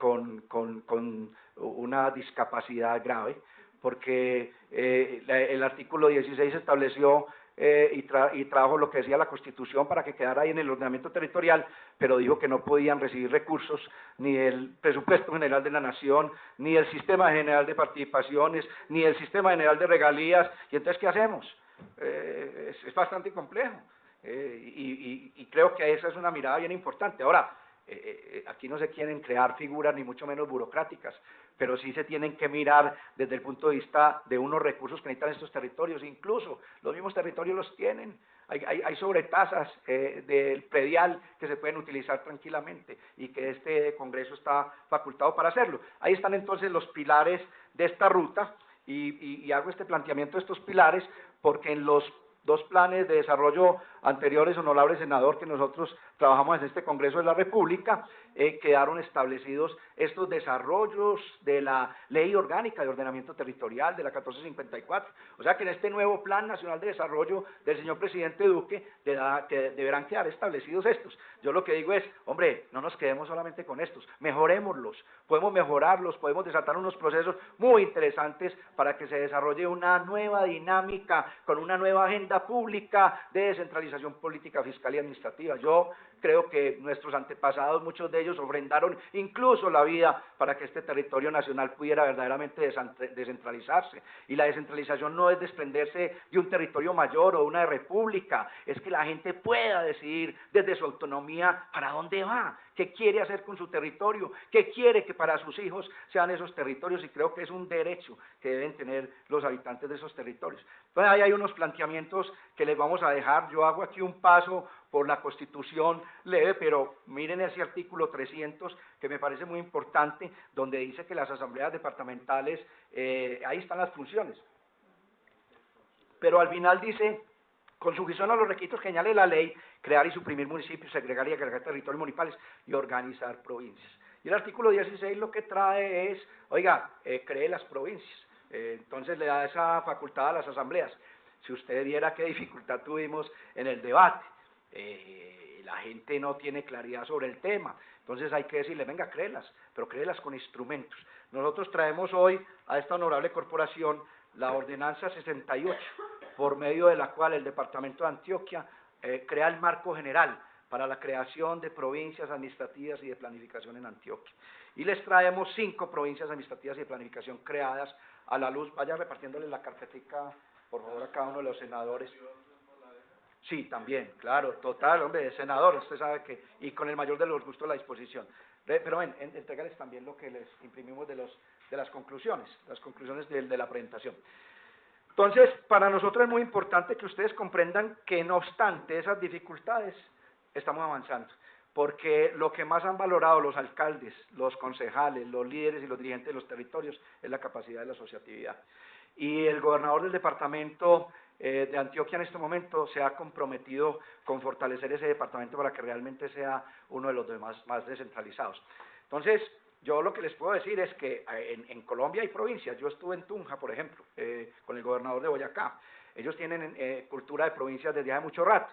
una discapacidad grave, porque el artículo 16 estableció y trajo lo que decía la Constitución para que quedara ahí en el ordenamiento territorial, pero dijo que no podían recibir recursos ni del presupuesto general de la nación, ni del sistema general de participaciones, ni del sistema general de regalías. Y entonces, ¿qué hacemos? Es bastante complejo, y creo que esa es una mirada bien importante. Ahora, aquí no se quieren crear figuras ni mucho menos burocráticas, pero sí se tienen que mirar desde el punto de vista de unos recursos que necesitan estos territorios, incluso los mismos territorios los tienen. Hay sobretasas del predial que se pueden utilizar tranquilamente y que este Congreso está facultado para hacerlo. Ahí están entonces los pilares de esta ruta y hago este planteamiento de estos pilares porque en los dos planes de desarrollo anteriores, honorable senador, que nosotros trabajamos en este Congreso de la República, quedaron establecidos estos desarrollos de la Ley Orgánica de Ordenamiento Territorial de la 1454. O sea que en este nuevo Plan Nacional de Desarrollo del señor presidente Duque que deberán quedar establecidos estos. Yo lo que digo es, hombre, no nos quedemos solamente con estos, mejorémoslos, podemos mejorarlos, podemos desatar unos procesos muy interesantes para que se desarrolle una nueva dinámica con una nueva agenda pública de descentralización política, fiscal y administrativa. Yo creo que nuestros antepasados, muchos de ellos ofrendaron incluso la vida para que este territorio nacional pudiera verdaderamente descentralizarse. Y la descentralización no es desprenderse de un territorio mayor o de una república, es que la gente pueda decidir desde su autonomía para dónde va, qué quiere hacer con su territorio, qué quiere que para sus hijos sean esos territorios, y creo que es un derecho que deben tener los habitantes de esos territorios. Entonces ahí hay unos planteamientos que les vamos a dejar. Yo hago aquí un paso por la Constitución leve, pero miren ese artículo 300 que me parece muy importante, donde dice que las asambleas departamentales, ahí están las funciones, pero al final dice, con sujeción a los requisitos que señale la ley, crear y suprimir municipios, segregar y agregar territorios municipales y organizar provincias. Y el artículo 16 lo que trae es, oiga, cree las provincias, entonces le da esa facultad a las asambleas. Si usted viera qué dificultad tuvimos en el debate, la gente no tiene claridad sobre el tema, entonces hay que decirle, venga, créelas, pero créelas con instrumentos. Nosotros traemos hoy a esta honorable corporación la ordenanza 68, por medio de la cual el departamento de Antioquia crea el marco general para la creación de provincias administrativas y de planificación en Antioquia. Y les traemos 5 provincias administrativas y de planificación creadas a la luz. Vaya repartiéndoles la carpetica, por favor, a cada uno de los senadores. Sí, también, claro, total, hombre, senador, usted sabe que, y con el mayor de los gustos la disposición. Pero ven, entregales también lo que les imprimimos de las conclusiones, de la presentación. Entonces, para nosotros es muy importante que ustedes comprendan que no obstante esas dificultades, estamos avanzando, porque lo que más han valorado los alcaldes, los concejales, los líderes y los dirigentes de los territorios es la capacidad de la asociatividad. Y el gobernador del departamento de Antioquia en este momento se ha comprometido con fortalecer ese departamento para que realmente sea uno de los demás más descentralizados. Entonces, yo lo que les puedo decir es que en Colombia hay provincias. Yo estuve en Tunja, por ejemplo, con el gobernador de Boyacá. Ellos tienen cultura de provincias desde hace mucho rato,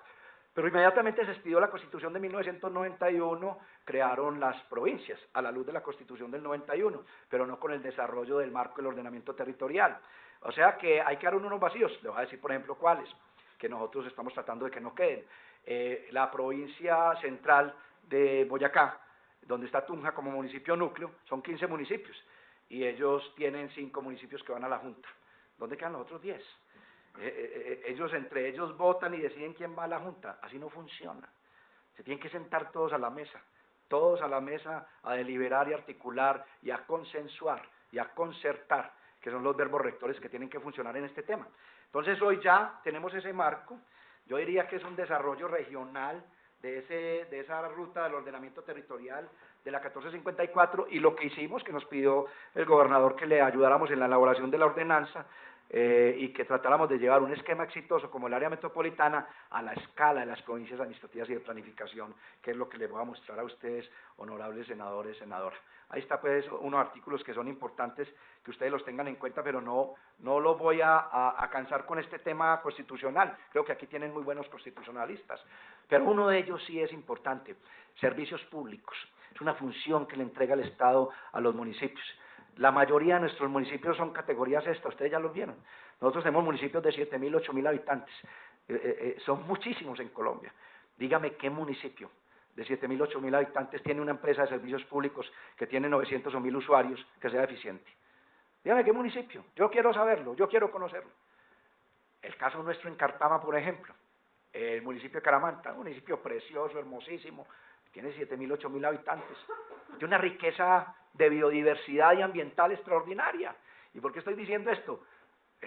pero inmediatamente se expidió la Constitución de 1991, crearon las provincias a la luz de la Constitución del 91, pero no con el desarrollo del marco del ordenamiento territorial. O sea que hay que dar unos vacíos. Les voy a decir, por ejemplo, cuáles, que nosotros estamos tratando de que no queden. La provincia central de Boyacá, donde está Tunja como municipio núcleo, son 15 municipios, y ellos tienen 5 municipios que van a la Junta. ¿Dónde quedan los otros 10? Ellos entre ellos votan y deciden quién va a la Junta. Así no funciona. Se tienen que sentar todos a la mesa a deliberar y articular y a consensuar y a concertar, que son los verbos rectores que tienen que funcionar en este tema. Entonces hoy ya tenemos ese marco. Yo diría que es un desarrollo regional de esa ruta del ordenamiento territorial de la 1454, y lo que hicimos, que nos pidió el gobernador que le ayudáramos en la elaboración de la ordenanza, y que tratáramos de llevar un esquema exitoso como el área metropolitana a la escala de las provincias administrativas y de planificación, que es lo que les voy a mostrar a ustedes, honorables senadores, senadoras. Ahí está pues unos artículos que son importantes que ustedes los tengan en cuenta, pero no los voy a cansar con este tema constitucional. Creo que aquí tienen muy buenos constitucionalistas, pero uno de ellos sí es importante: servicios públicos. Es una función que le entrega el Estado a los municipios. La mayoría de nuestros municipios son categorías esta, ustedes ya los vieron. Nosotros tenemos municipios de 7.000, 8.000 habitantes, son muchísimos en Colombia. Dígame qué municipio de 7.000, 8.000 habitantes tiene una empresa de servicios públicos que tiene 900 o 1.000 usuarios que sea eficiente. Dígame qué municipio, yo quiero saberlo, yo quiero conocerlo. El caso nuestro en Cartama, por ejemplo, el municipio de Caramanta, un municipio precioso, hermosísimo, tiene 7.000, 8.000 habitantes, tiene una riqueza de biodiversidad y ambiental extraordinaria. ¿Y por qué estoy diciendo esto?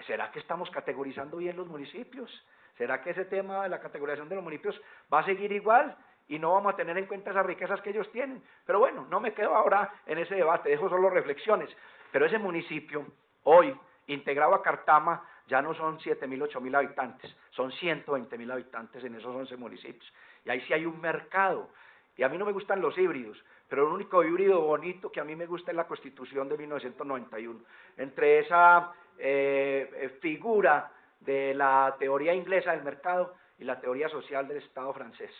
¿Será que estamos categorizando bien los municipios? ¿Será que ese tema de la categorización de los municipios va a seguir igual y no vamos a tener en cuenta esas riquezas que ellos tienen? Pero bueno, no me quedo ahora en ese debate, dejo solo reflexiones. Pero ese municipio, hoy, integrado a Cartama, ya no son 7.000, 8.000 habitantes, son 120.000 habitantes en esos 11 municipios. Y ahí sí hay un mercado. Y a mí no me gustan los híbridos, pero el único híbrido bonito que a mí me gusta es la Constitución de 1991. Entre esa figura de la teoría inglesa del mercado y la teoría social del Estado francés,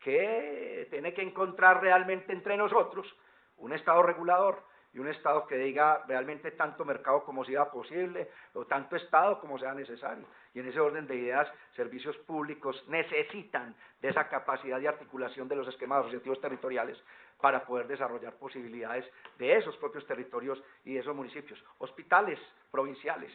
que tiene que encontrar realmente entre nosotros un Estado regulador y un Estado que diga realmente tanto mercado como sea posible, o tanto Estado como sea necesario. Y en ese orden de ideas, servicios públicos necesitan de esa capacidad de articulación de los esquemas asociativos territoriales para poder desarrollar posibilidades de esos propios territorios y de esos municipios. Hospitales provinciales,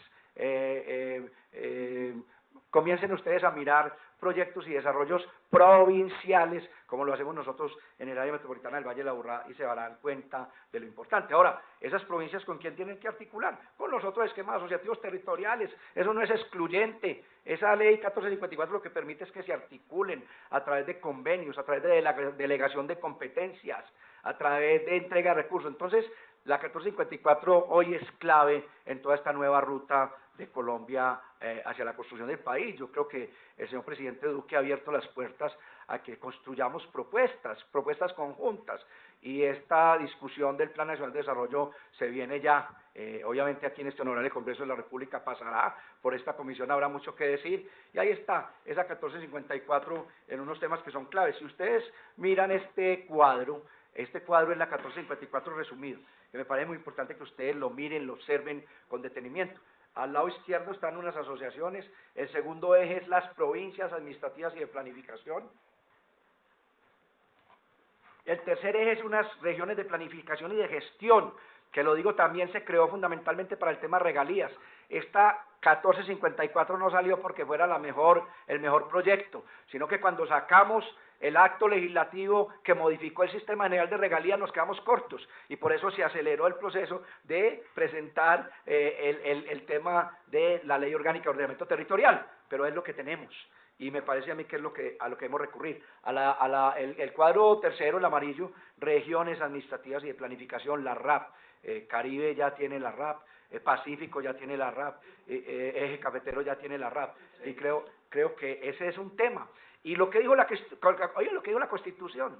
comiencen ustedes a mirar proyectos y desarrollos provinciales, como lo hacemos nosotros en el área metropolitana del Valle de la Aburrá, y se darán cuenta de lo importante. Ahora, esas provincias, ¿con quién tienen que articular? Con los otros esquemas asociativos territoriales. Eso no es excluyente. Esa ley 1454 lo que permite es que se articulen a través de convenios, a través de la delegación de competencias, a través de entrega de recursos. Entonces, la 1454 hoy es clave en toda esta nueva ruta de Colombia hacia la construcción del país. Yo creo que el señor presidente Duque ha abierto las puertas a que construyamos propuestas conjuntas, y esta discusión del Plan Nacional de Desarrollo se viene ya, obviamente aquí en este honorable Congreso de la República pasará, por esta comisión habrá mucho que decir, y ahí está, esa 1454 en unos temas que son claves. Si ustedes miran este cuadro es la 1454 resumido, que me parece muy importante que ustedes lo miren, lo observen con detenimiento. Al lado izquierdo están unas asociaciones, el segundo eje es las provincias administrativas y de planificación, el tercer eje es unas regiones de planificación y de gestión, que lo digo también se creó fundamentalmente para el tema regalías. Esta 1454 no salió porque fuera el mejor proyecto, sino que cuando sacamos el acto legislativo que modificó el sistema general de regalías nos quedamos cortos, y por eso se aceleró el proceso de presentar el tema de la Ley Orgánica de Ordenamiento Territorial, pero es lo que tenemos. Y me parece a mí que es a lo que hemos recurrido. El cuadro tercero, el amarillo, regiones administrativas y de planificación, la RAP, Caribe ya tiene la RAP, Pacífico ya tiene la RAP, Eje Cafetero ya tiene la RAP, y creo que ese es un tema. Y lo que dijo la Constitución,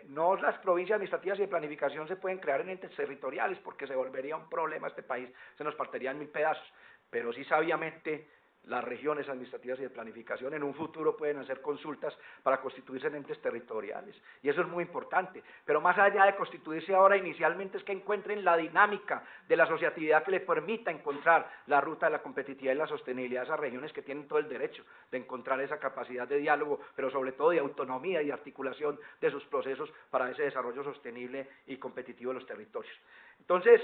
no las provincias administrativas y de planificación se pueden crear en entes territoriales porque se volvería un problema este país, se nos partiría en 1000 pedazos, pero sí sabiamente las regiones administrativas y de planificación en un futuro pueden hacer consultas para constituirse en entes territoriales, y eso es muy importante. Pero más allá de constituirse ahora, inicialmente es que encuentren la dinámica de la asociatividad que les permita encontrar la ruta de la competitividad y la sostenibilidad de esas regiones que tienen todo el derecho de encontrar esa capacidad de diálogo, pero sobre todo de autonomía y articulación de sus procesos para ese desarrollo sostenible y competitivo de los territorios. Entonces,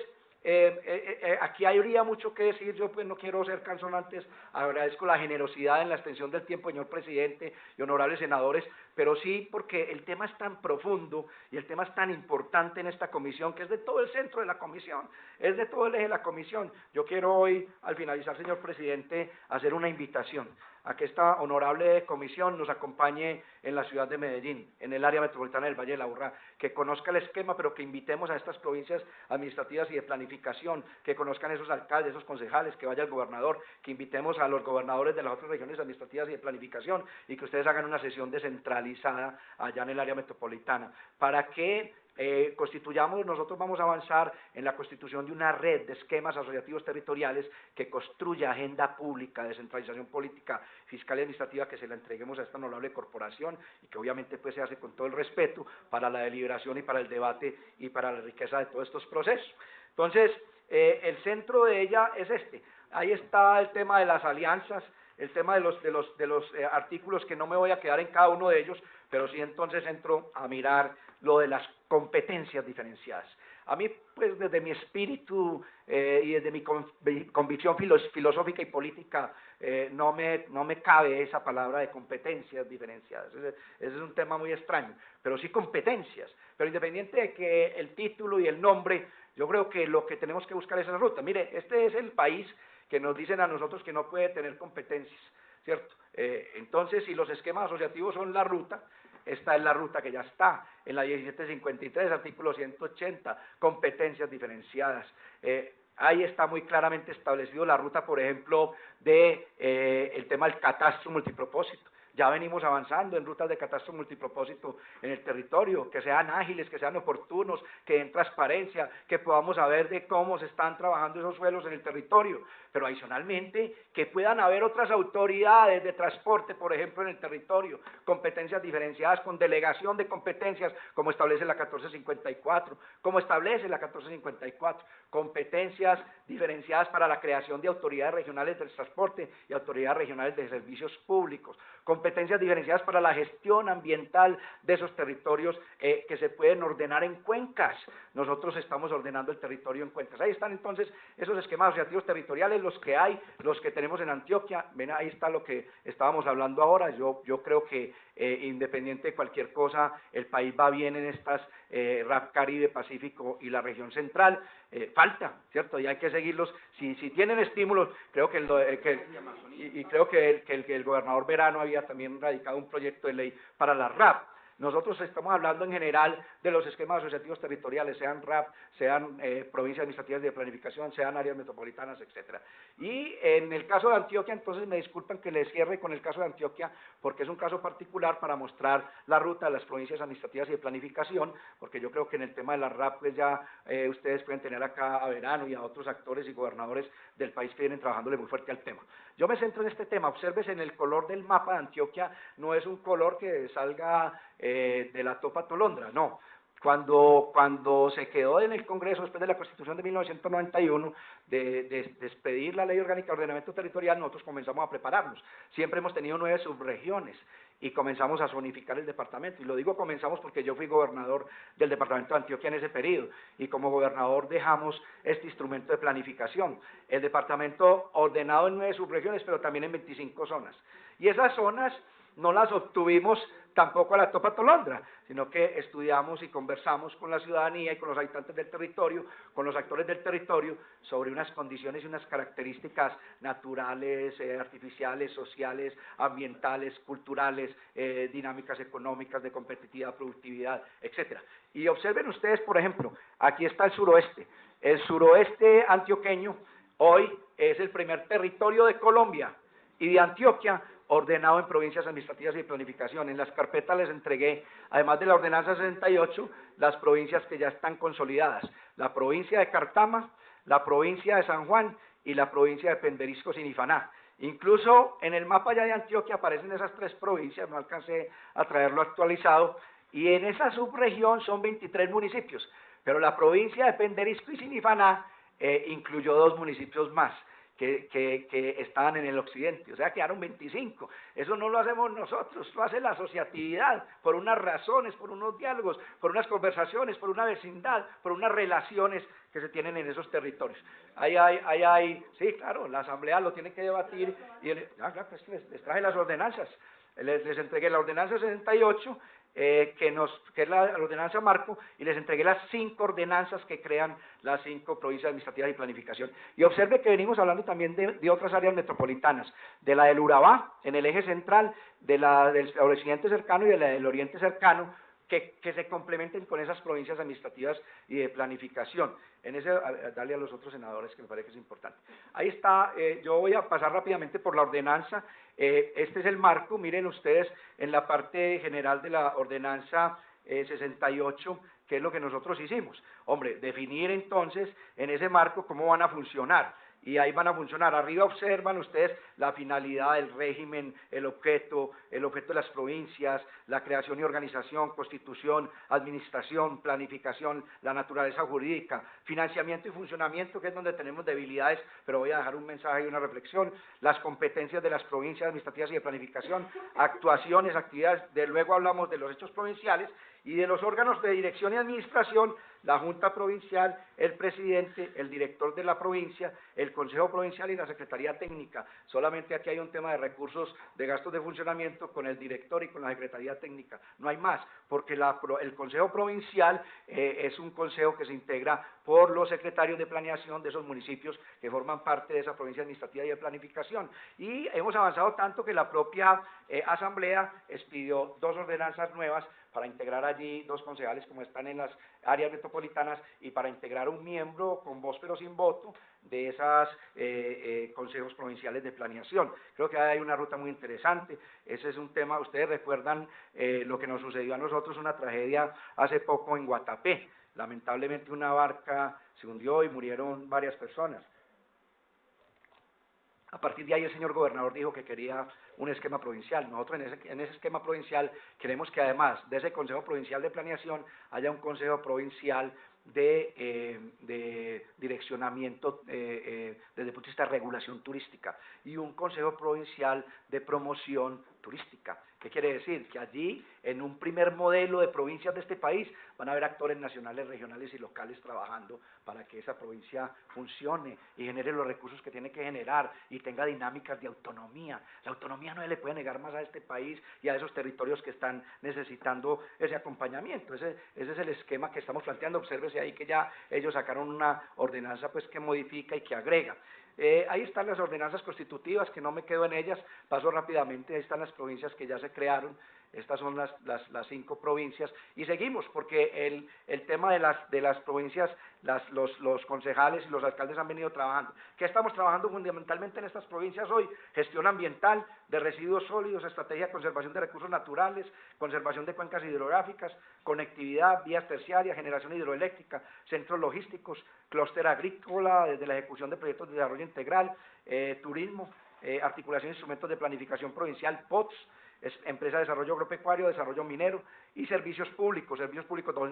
aquí habría mucho que decir. Yo pues no quiero ser cansonantes, agradezco la generosidad en la extensión del tiempo, señor presidente y honorables senadores, pero sí porque el tema es tan profundo y el tema es tan importante en esta comisión, que es de todo el centro de la comisión, es de todo el eje de la comisión. Yo quiero hoy, al finalizar, señor presidente, hacer una invitación a que esta honorable comisión nos acompañe en la ciudad de Medellín, en el área metropolitana del Valle de la Aburrá, que conozca el esquema, pero que invitemos a estas provincias administrativas y de planificación, que conozcan esos alcaldes, esos concejales, que vaya el gobernador, que invitemos a los gobernadores de las otras regiones administrativas y de planificación, y que ustedes hagan una sesión descentralizada allá en el área metropolitana, para que nosotros vamos a avanzar en la constitución de una red de esquemas asociativos territoriales que construya agenda pública, descentralización política, fiscal y administrativa, que se la entreguemos a esta honorable corporación, y que obviamente pues se hace con todo el respeto para la deliberación y para el debate y para la riqueza de todos estos procesos. Entonces, el centro de ella es ahí está el tema de las alianzas, el tema de los artículos, que no me voy a quedar en cada uno de ellos, pero sí entonces entro a mirar lo de las competencias diferenciadas. A mí, pues, desde mi espíritu y desde mi convicción filosófica y política, no me cabe esa palabra de competencias diferenciadas. Ese es un tema muy extraño, pero sí competencias. Pero independiente de que el título y el nombre, yo creo que lo que tenemos que buscar es esa ruta. Mire, este es el país que nos dicen a nosotros que no puede tener competencias, ¿cierto? Entonces, si los esquemas asociativos son la ruta, esta es la ruta que ya está en la 1753, artículo 180, competencias diferenciadas. Ahí está muy claramente establecido la ruta, por ejemplo, de el tema del catastro multipropósito. Ya venimos avanzando en rutas de catastro multipropósito en el territorio, que sean ágiles, que sean oportunos, que den transparencia, que podamos saber de cómo se están trabajando esos suelos en el territorio, pero adicionalmente que puedan haber otras autoridades de transporte, por ejemplo, en el territorio, competencias diferenciadas con delegación de competencias, como establece la 1454, competencias diferenciadas para la creación de autoridades regionales del transporte y autoridades regionales de servicios públicos, competencias diferenciadas para la gestión ambiental de esos territorios que se pueden ordenar en cuencas. Nosotros estamos ordenando el territorio en cuencas. Ahí están entonces esos esquemas asociativos territoriales, los que tenemos en Antioquia. Ven, ahí está lo que estábamos hablando ahora. Yo creo que independiente de cualquier cosa, el país va bien en estas RAP Caribe, Pacífico y la región central. Falta, ¿cierto? Y hay que seguirlos. Si tienen estímulos, creo que creo que el gobernador Verano había también radicado un proyecto de ley para la RAP. Nosotros estamos hablando en general de los esquemas asociativos territoriales, sean RAP, sean provincias administrativas de planificación, sean áreas metropolitanas, etcétera. Y en el caso de Antioquia, entonces me disculpan que le cierre con el caso de Antioquia, porque es un caso particular para mostrar la ruta de las provincias administrativas y de planificación, porque yo creo que en el tema de la RAP, pues ya ustedes pueden tener acá a Verano y a otros actores y gobernadores del país que vienen trabajándole muy fuerte al tema. Yo me centro en este tema. Obsérvese en el color del mapa de Antioquia, no es un color que salga de la topa tolondra, no. Cuando se quedó en el Congreso, después de la Constitución de 1991, de despedir la Ley Orgánica de Ordenamiento Territorial, nosotros comenzamos a prepararnos. Siempre hemos tenido 9 subregiones y comenzamos a zonificar el departamento. Y lo digo comenzamos porque yo fui gobernador del departamento de Antioquia en ese periodo, y como gobernador dejamos este instrumento de planificación. El departamento ordenado en 9 subregiones, pero también en 25 zonas. Y esas zonas no las obtuvimos tampoco a la topa tolondra, sino que estudiamos y conversamos con la ciudadanía y con los habitantes del territorio, con los actores del territorio, sobre unas condiciones y unas características naturales, artificiales, sociales, ambientales, culturales, dinámicas económicas, de competitividad, productividad, etcétera. Y observen ustedes, por ejemplo, aquí está el suroeste. El suroeste antioqueño hoy es el primer territorio de Colombia y de Antioquia ordenado en provincias administrativas y de planificación. En las carpetas les entregué, además de la ordenanza 68, las provincias que ya están consolidadas: la provincia de Cartama, la provincia de San Juan y la provincia de Penderisco Sinifaná. Incluso en el mapa ya de Antioquia aparecen esas 3 provincias, no alcancé a traerlo actualizado, y en esa subregión son 23 municipios, pero la provincia de Penderisco y Sinifaná incluyó 2 municipios más que estaban en el occidente, o sea, quedaron 25. Eso no lo hacemos nosotros, lo hace la asociatividad, por unas razones, por unos diálogos, por unas conversaciones, por una vecindad, por unas relaciones que se tienen en esos territorios. Sí, claro, la asamblea lo tiene que debatir, y claro, pues les traje las ordenanzas, les entregué la ordenanza 68, que es la ordenanza marco, y les entregué las 5 ordenanzas que crean las 5 provincias administrativas y planificación. Y observe que venimos hablando también de otras áreas metropolitanas, de la del Urabá, en el eje central, de la del occidente cercano y de la del oriente cercano, que se complementen con esas provincias administrativas y de planificación. En ese, darle a los otros senadores, que me parece que es importante. Ahí está, yo voy a pasar rápidamente por la ordenanza. Este es el marco, miren ustedes en la parte general de la ordenanza 68, qué es lo que nosotros hicimos. Hombre, definir entonces en ese marco cómo van a funcionar. Y ahí van a funcionar. Arriba observan ustedes la finalidad, el régimen, el objeto de las provincias, la creación y organización, constitución, administración, planificación, la naturaleza jurídica, financiamiento y funcionamiento, que es donde tenemos debilidades, pero voy a dejar un mensaje y una reflexión, las competencias de las provincias administrativas y de planificación, actuaciones, actividades, luego hablamos de los hechos provinciales y de los órganos de dirección y administración, la Junta Provincial, el presidente, el director de la provincia, el Consejo Provincial y la Secretaría Técnica. Solamente aquí hay un tema de recursos, de gastos de funcionamiento con el director y con la Secretaría Técnica. No hay más, porque el Consejo Provincial es un consejo que se integra por los secretarios de planeación de esos municipios que forman parte de esa provincia administrativa y de planificación. Y hemos avanzado tanto que la propia Asamblea expidió 2 ordenanzas nuevas para integrar allí 2 concejales como están en las áreas metropolitanas y para integrar un miembro con voz pero sin voto de esos consejos provinciales de planeación. Creo que hay una ruta muy interesante. Ese es un tema, ustedes recuerdan lo que nos sucedió a nosotros, una tragedia hace poco en Guatapé. Lamentablemente una barca se hundió y murieron varias personas. A partir de ahí el señor gobernador dijo que quería un esquema provincial. Nosotros en ese esquema provincial queremos que además de ese Consejo Provincial de Planeación haya un Consejo Provincial de direccionamiento desde el punto de vista de regulación turística y un Consejo Provincial de promoción turística. ¿Qué quiere decir? Que allí, en un primer modelo de provincias de este país, van a haber actores nacionales, regionales y locales trabajando para que esa provincia funcione y genere los recursos que tiene que generar y tenga dinámicas de autonomía. La autonomía no se le puede negar más a este país y a esos territorios que están necesitando ese acompañamiento. Ese es el esquema que estamos planteando. Obsérvese ahí que ya ellos sacaron una ordenanza pues que modifica y que agrega. Ahí están las ordenanzas constitutivas, que no me quedo en ellas, paso rápidamente. Ahí están las provincias que ya se crearon. Estas son las 5 provincias, y seguimos, porque el tema de las provincias, los concejales y los alcaldes han venido trabajando. ¿Qué estamos trabajando fundamentalmente en estas provincias hoy? Gestión ambiental, de residuos sólidos, estrategia de conservación de recursos naturales, conservación de cuencas hidrográficas, conectividad, vías terciarias, generación hidroeléctrica, centros logísticos, clúster agrícola, desde la ejecución de proyectos de desarrollo integral, turismo, articulación de instrumentos de planificación provincial, POTS, empresa de desarrollo agropecuario, desarrollo minero y servicios públicos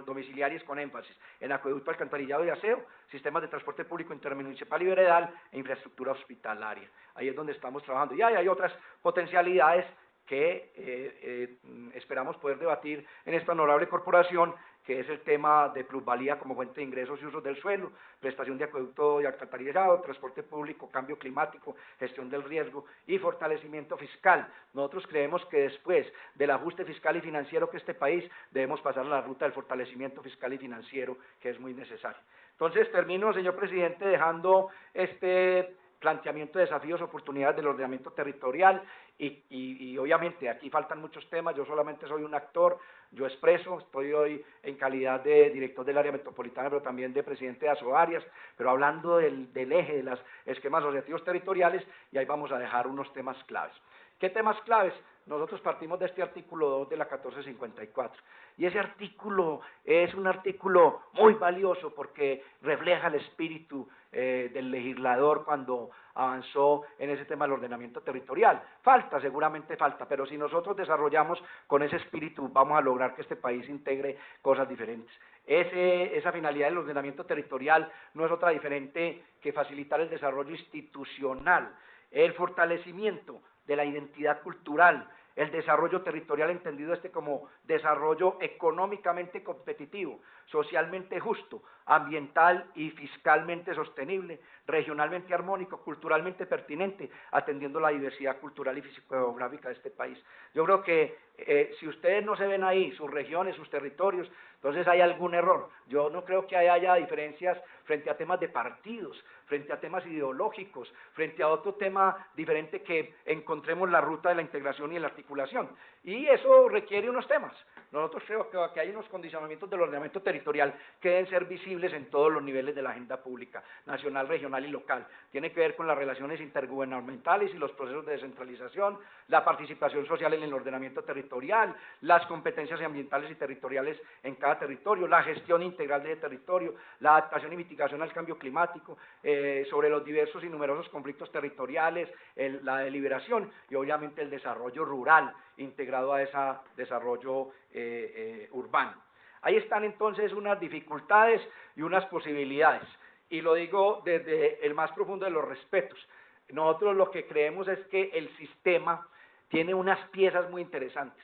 domiciliarios con énfasis en acueducto, alcantarillado y aseo, sistemas de transporte público intermunicipal y veredal e infraestructura hospitalaria. Ahí es donde estamos trabajando. Y hay otras potencialidades que esperamos poder debatir en esta honorable corporación, que es el tema de plusvalía como fuente de ingresos y usos del suelo, prestación de acueducto y alcantarillado, transporte público, cambio climático, gestión del riesgo y fortalecimiento fiscal. Nosotros creemos que después del ajuste fiscal y financiero que este país, debemos pasar a la ruta del fortalecimiento fiscal y financiero, que es muy necesario. Entonces termino, señor presidente, dejando este planteamiento de desafíos, oportunidades del ordenamiento territorial y obviamente aquí faltan muchos temas. Yo solamente soy un actor, yo expreso, estoy hoy en calidad de director del área metropolitana, pero también de presidente de Asoarias, pero hablando del eje de los esquemas asociativos territoriales, y ahí vamos a dejar unos temas claves. ¿Qué temas claves? Nosotros partimos de este artículo 2 de la 1454, y ese artículo es un artículo muy valioso porque refleja el espíritu del legislador cuando avanzó en ese tema del ordenamiento territorial. Seguramente falta, pero si nosotros desarrollamos con ese espíritu, vamos a lograr que este país integre cosas diferentes. Esa finalidad del ordenamiento territorial no es otra diferente que facilitar el desarrollo institucional, el fortalecimiento de la identidad cultural, el desarrollo territorial entendido como desarrollo económicamente competitivo, socialmente justo, ambiental y fiscalmente sostenible, regionalmente armónico, culturalmente pertinente, atendiendo la diversidad cultural y físico-geográfica de este país. Yo creo que si ustedes no se ven ahí, sus regiones, sus territorios, entonces hay algún error. Yo no creo que haya diferencias frente a temas de partidos, frente a temas ideológicos, frente a otro tema diferente, que encontremos la ruta de la integración y la articulación. Y eso requiere unos temas. Nosotros creo que hay unos condicionamientos del ordenamiento territorial que deben ser visibles en todos los niveles de la agenda pública, nacional, regional y local. Tiene que ver con las relaciones intergubernamentales y los procesos de descentralización, la participación social en el ordenamiento territorial, las competencias ambientales y territoriales en cada territorio, la gestión integral del territorio, la adaptación y mitigación al cambio climático, sobre los diversos y numerosos conflictos territoriales, la deliberación y obviamente el desarrollo rural integrado a ese desarrollo urbano. Ahí están entonces unas dificultades y unas posibilidades, y lo digo desde el más profundo de los respetos. Nosotros lo que creemos es que el sistema tiene unas piezas muy interesantes,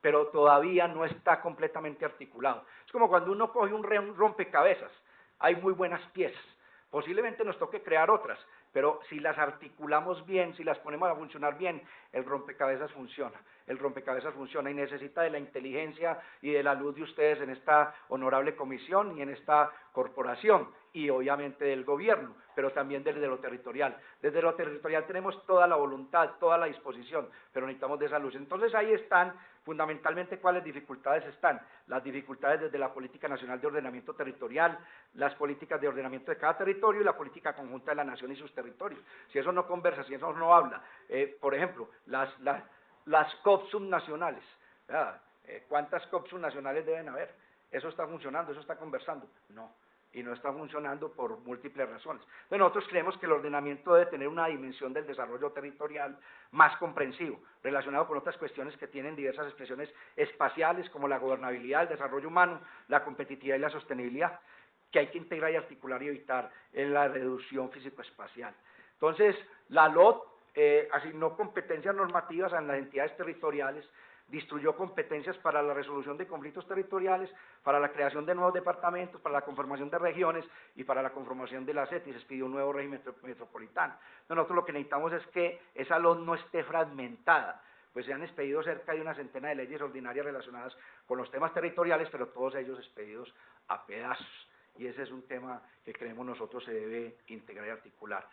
pero todavía no está completamente articulado. Es como cuando uno coge un rompecabezas, hay muy buenas piezas, posiblemente nos toque crear otras, pero si las articulamos bien, si las ponemos a funcionar bien, el rompecabezas funciona y necesita de la inteligencia y de la luz de ustedes en esta honorable comisión y en esta corporación, y obviamente del gobierno, pero también desde lo territorial. Desde lo territorial tenemos toda la voluntad, toda la disposición, pero necesitamos de esa luz. Entonces ahí están fundamentalmente cuáles dificultades están. Las dificultades desde la Política Nacional de Ordenamiento Territorial, las políticas de ordenamiento de cada territorio y la política conjunta de la nación y sus territorios. Si eso no conversa, si eso no habla, por ejemplo, las COP subnacionales, ¿cuántas COP subnacionales deben haber? ¿Eso está funcionando? ¿Eso está conversando? No, y no está funcionando por múltiples razones. Entonces nosotros creemos que el ordenamiento debe tener una dimensión del desarrollo territorial más comprensivo, relacionado con otras cuestiones que tienen diversas expresiones espaciales, como la gobernabilidad, el desarrollo humano, la competitividad y la sostenibilidad, que hay que integrar y articular y evitar en la reducción físico-espacial. Entonces, la LOT asignó competencias normativas a las entidades territoriales, distribuyó competencias para la resolución de conflictos territoriales, para la creación de nuevos departamentos, para la conformación de regiones y para la conformación de las ETI. Se pidió un nuevo régimen metropolitano. Nosotros lo que necesitamos es que esa LOT no esté fragmentada, pues se han expedido cerca de una centena de leyes ordinarias relacionadas con los temas territoriales, pero todos ellos expedidos a pedazos, y ese es un tema que creemos nosotros se debe integrar y articular.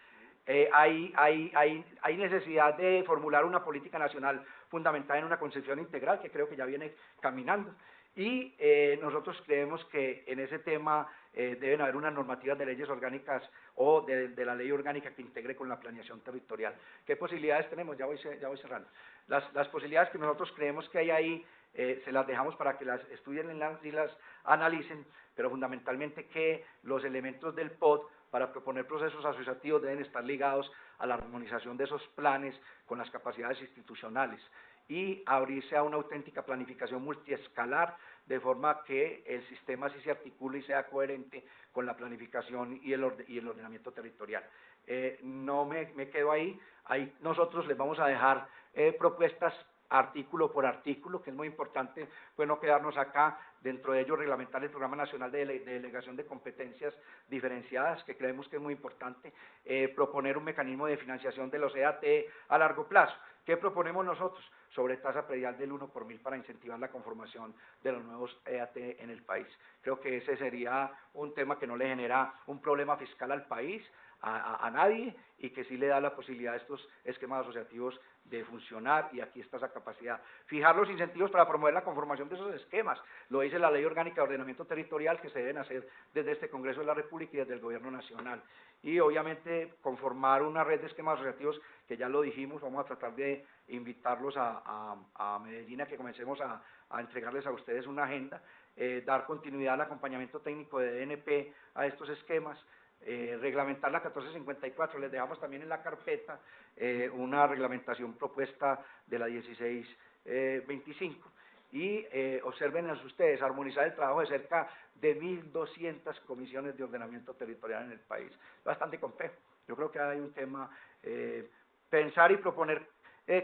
Hay necesidad de formular una política nacional fundamentada en una concepción integral, que creo que ya viene caminando, y nosotros creemos que en ese tema deben haber unas normativas de leyes orgánicas o de la ley orgánica que integre con la planeación territorial. ¿Qué posibilidades tenemos? Ya voy cerrando. Las posibilidades que nosotros creemos que hay ahí, se las dejamos para que las estudien y las analicen, pero fundamentalmente que los elementos del POD para proponer procesos asociativos deben estar ligados a la armonización de esos planes con las capacidades institucionales y abrirse a una auténtica planificación multiescalar, de forma que el sistema sí se articule y sea coherente con la planificación y el ordenamiento territorial. No me quedo ahí nosotros les vamos a dejar propuestas artículo por artículo, que es muy importante, pues no quedarnos acá, dentro de ello reglamentar el Programa Nacional de Delegación de Competencias Diferenciadas, que creemos que es muy importante, proponer un mecanismo de financiación de los EAT a largo plazo. ¿Qué proponemos nosotros? Sobre tasa predial del 1 por 1000 para incentivar la conformación de los nuevos EAT en el país. Creo que ese sería un tema que no le genera un problema fiscal al país, a nadie, y que sí le da la posibilidad a estos esquemas asociativos de funcionar, y aquí está esa capacidad. Fijar los incentivos para promover la conformación de esos esquemas, lo dice la Ley Orgánica de Ordenamiento Territorial, que se deben hacer desde este Congreso de la República y desde el Gobierno Nacional. Y obviamente conformar una red de esquemas asociativos, que ya lo dijimos, vamos a tratar de invitarlos a Medellín, a que comencemos a entregarles a ustedes una agenda, dar continuidad al acompañamiento técnico de DNP a estos esquemas, reglamentar la 1454, les dejamos también en la carpeta una reglamentación propuesta de la 1625, y observen ustedes, armonizar el trabajo de cerca de 1200 comisiones de ordenamiento territorial en el país. Bastante complejo. Yo creo que hay un tema, pensar y proponer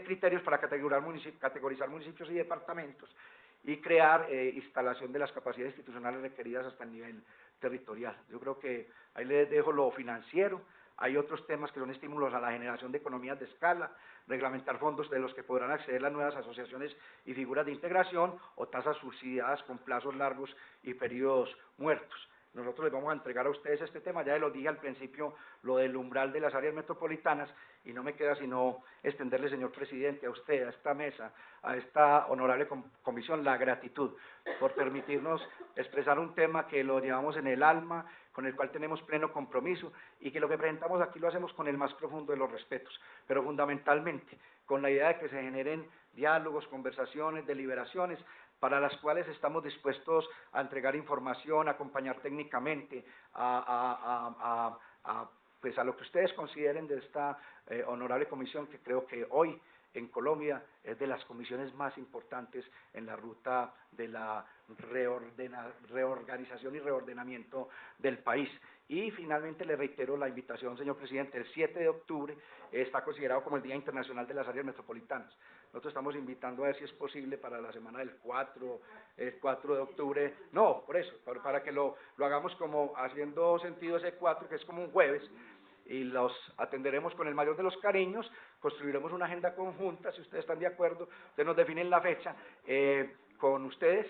criterios para categorizar municipios y departamentos, y crear instalación de las capacidades institucionales requeridas hasta el nivel territorial. Yo creo que ahí les dejo lo financiero. Hay otros temas que son estímulos a la generación de economías de escala, reglamentar fondos de los que podrán acceder las nuevas asociaciones y figuras de integración, o tasas subsidiadas con plazos largos y periodos muertos. Nosotros les vamos a entregar a ustedes este tema, ya les dije al principio lo del umbral de las áreas metropolitanas, y no me queda sino extenderle, señor presidente, a usted, a esta mesa, a esta honorable comisión, la gratitud por permitirnos expresar un tema que lo llevamos en el alma, con el cual tenemos pleno compromiso, y que lo que presentamos aquí lo hacemos con el más profundo de los respetos, pero fundamentalmente con la idea de que se generen diálogos, conversaciones, deliberaciones, para las cuales estamos dispuestos a entregar información, a acompañar técnicamente, pues a lo que ustedes consideren de esta honorable comisión, que creo que hoy en Colombia es de las comisiones más importantes en la ruta de la reorganización y reordenamiento del país. Y finalmente le reitero la invitación, señor presidente, el 7 de octubre está considerado como el Día Internacional de las Áreas Metropolitanas. Nosotros estamos invitando a ver si es posible para la semana del 4 de octubre, no, por eso, para que lo hagamos como haciendo sentido ese 4, que es como un jueves, y los atenderemos con el mayor de los cariños, construiremos una agenda conjunta, si ustedes están de acuerdo, ustedes nos definen la fecha con ustedes,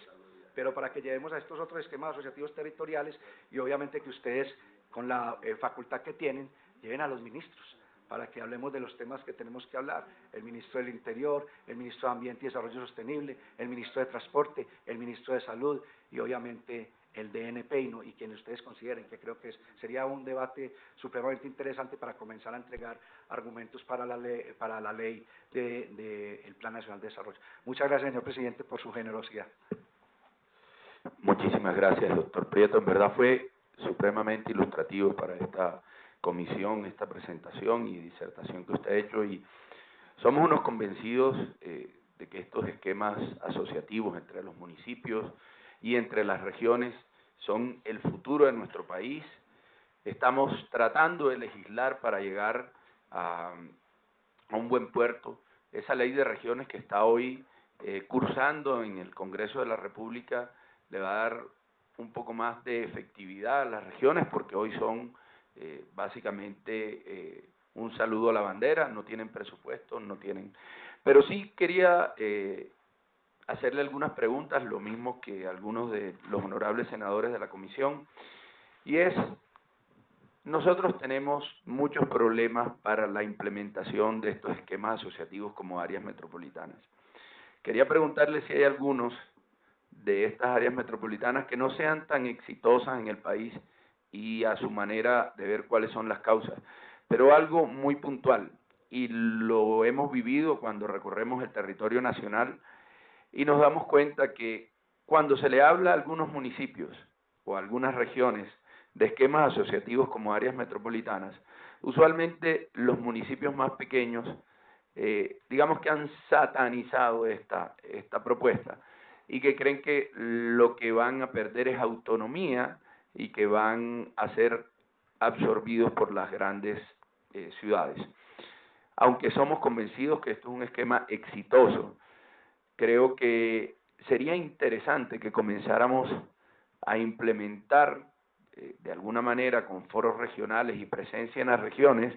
pero para que llevemos a estos otros esquemas asociativos territoriales y obviamente que ustedes, con la facultad que tienen, lleven a los ministros, para que hablemos de los temas que tenemos que hablar, el ministro del Interior, el ministro de Ambiente y Desarrollo Sostenible, el ministro de Transporte, el ministro de Salud y obviamente el DNP y quienes ustedes consideren, que creo que sería un debate supremamente interesante para comenzar a entregar argumentos para la ley del Plan Nacional de Desarrollo. Muchas gracias, señor presidente, por su generosidad. Muchísimas gracias, doctor Prieto. En verdad fue supremamente ilustrativo para esta comisión, esta presentación y disertación que usted ha hecho, y somos unos convencidos de que estos esquemas asociativos entre los municipios y entre las regiones son el futuro de nuestro país. Estamos tratando de legislar para llegar a un buen puerto. Esa ley de regiones que está hoy cursando en el Congreso de la República le va a dar un poco más de efectividad a las regiones, porque hoy son básicamente un saludo a la bandera, no tienen presupuesto, no tienen... Pero sí quería hacerle algunas preguntas, lo mismo que algunos de los honorables senadores de la comisión, y es, nosotros tenemos muchos problemas para la implementación de estos esquemas asociativos como áreas metropolitanas. Quería preguntarle si hay algunos de estas áreas metropolitanas que no sean tan exitosas en el país y a su manera de ver cuáles son las causas, pero algo muy puntual, y lo hemos vivido cuando recorremos el territorio nacional y nos damos cuenta que cuando se le habla a algunos municipios o a algunas regiones de esquemas asociativos como áreas metropolitanas, usualmente los municipios más pequeños, digamos que han satanizado esta propuesta y que creen que lo que van a perder es autonomía y que van a ser absorbidos por las grandes ciudades. Aunque somos convencidos que esto es un esquema exitoso, creo que sería interesante que comenzáramos a implementar de alguna manera con foros regionales y presencia en las regiones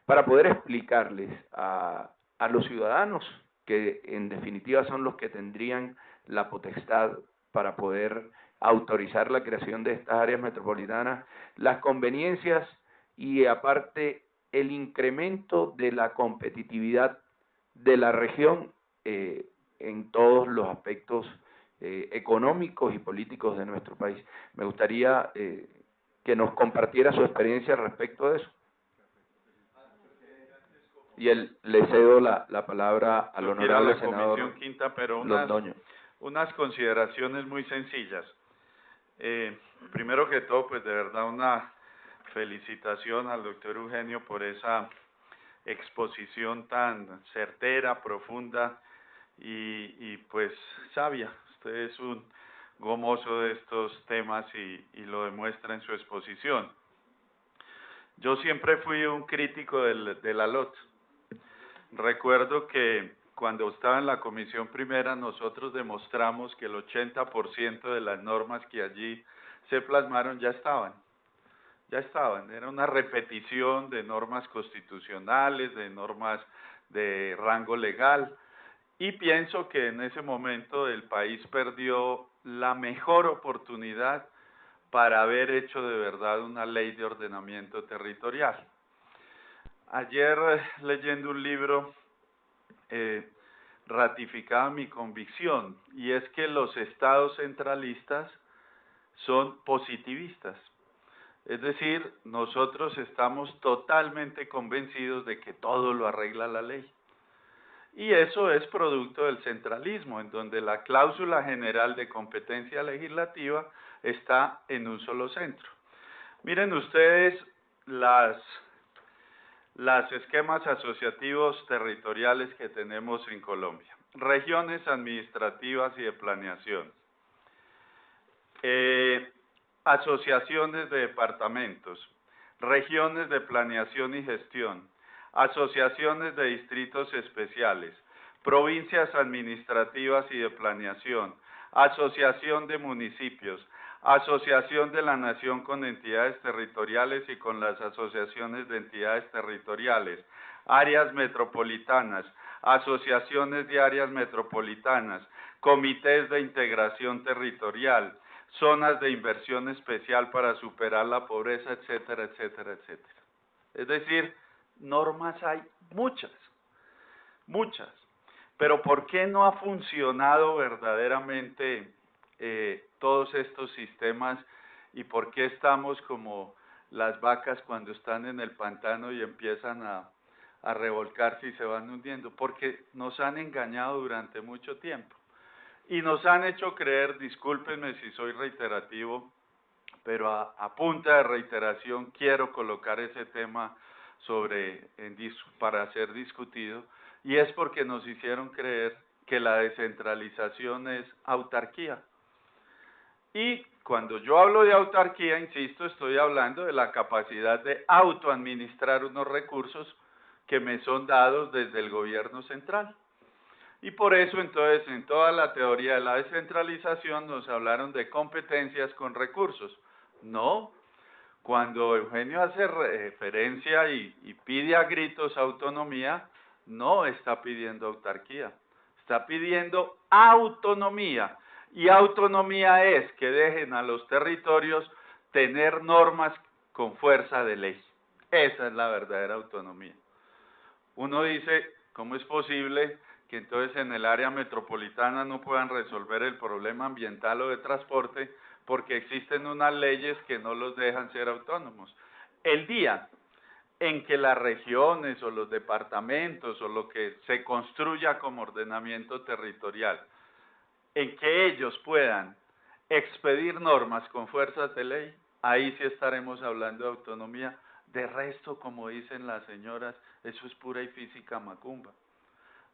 para poder explicarles a los ciudadanos, que en definitiva son los que tendrían la potestad para poder autorizar la creación de estas áreas metropolitanas, las conveniencias y aparte el incremento de la competitividad de la región en todos los aspectos económicos y políticos de nuestro país. Me gustaría que nos compartiera su experiencia respecto de eso. Y le cedo la palabra al honorable senador Comisión Quinta, pero Londoño. unas consideraciones muy sencillas. Primero que todo, pues de verdad una felicitación al doctor Eugenio por esa exposición tan certera, profunda y pues sabia. Usted es un gomoso de estos temas y lo demuestra en su exposición. Yo siempre fui un crítico de la LOT. Recuerdo que cuando estaba en la comisión primera nosotros demostramos que el 80% de las normas que allí se plasmaron ya estaban, era una repetición de normas constitucionales, de normas de rango legal, y pienso que en ese momento el país perdió la mejor oportunidad para haber hecho de verdad una ley de ordenamiento territorial. Ayer, leyendo un libro, ratificaba mi convicción, y es que los estados centralistas son positivistas. Es decir, nosotros estamos totalmente convencidos de que todo lo arregla la ley. Y eso es producto del centralismo, en donde la cláusula general de competencia legislativa está en un solo centro. Miren ustedes los esquemas asociativos territoriales que tenemos en Colombia. Regiones administrativas y de planeación. Asociaciones de departamentos, regiones de planeación y gestión, asociaciones de distritos especiales, provincias administrativas y de planeación, asociación de municipios, asociación de la nación con entidades territoriales y con las asociaciones de entidades territoriales, áreas metropolitanas, asociaciones de áreas metropolitanas, comités de integración territorial, zonas de inversión especial para superar la pobreza, etcétera, etcétera, etcétera. Es decir, normas hay muchas, muchas. Pero ¿por qué no ha funcionado verdaderamente todos estos sistemas y por qué estamos como las vacas cuando están en el pantano y empiezan a revolcarse y se van hundiendo? Porque nos han engañado durante mucho tiempo. Y nos han hecho creer, discúlpenme si soy reiterativo, pero a punta de reiteración quiero colocar ese tema para ser discutido, y es porque nos hicieron creer que la descentralización es autarquía. Y cuando yo hablo de autarquía, insisto, estoy hablando de la capacidad de autoadministrar unos recursos que me son dados desde el gobierno central. Y por eso, entonces, en toda la teoría de la descentralización nos hablaron de competencias con recursos. No, cuando Eugenio hace referencia y pide a gritos autonomía, no está pidiendo autarquía, está pidiendo autonomía. Y autonomía es que dejen a los territorios tener normas con fuerza de ley. Esa es la verdadera autonomía. Uno dice, ¿cómo es posible que entonces en el área metropolitana no puedan resolver el problema ambiental o de transporte porque existen unas leyes que no los dejan ser autónomos? El día en que las regiones o los departamentos o lo que se construya como ordenamiento territorial, en que ellos puedan expedir normas con fuerzas de ley, ahí sí estaremos hablando de autonomía. De resto, como dicen las señoras, eso es pura y física macumba.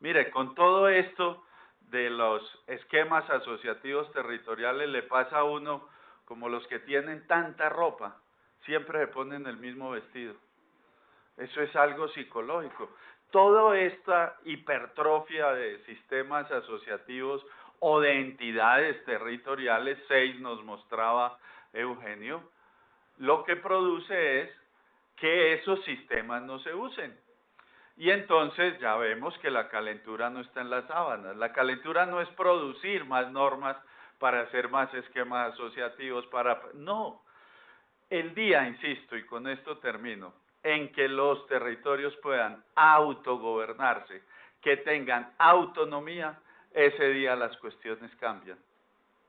Mire, con todo esto de los esquemas asociativos territoriales le pasa a uno como los que tienen tanta ropa, siempre se ponen el mismo vestido. Eso es algo psicológico. Toda esta hipertrofia de sistemas asociativos o de entidades territoriales, 6 nos mostraba Eugenio, lo que produce es que esos sistemas no se usen. Y entonces ya vemos que la calentura no está en las sábanas. La calentura no es producir más normas para hacer más esquemas asociativos, no. El día, insisto, y con esto termino, en que los territorios puedan autogobernarse, que tengan autonomía, ese día las cuestiones cambian.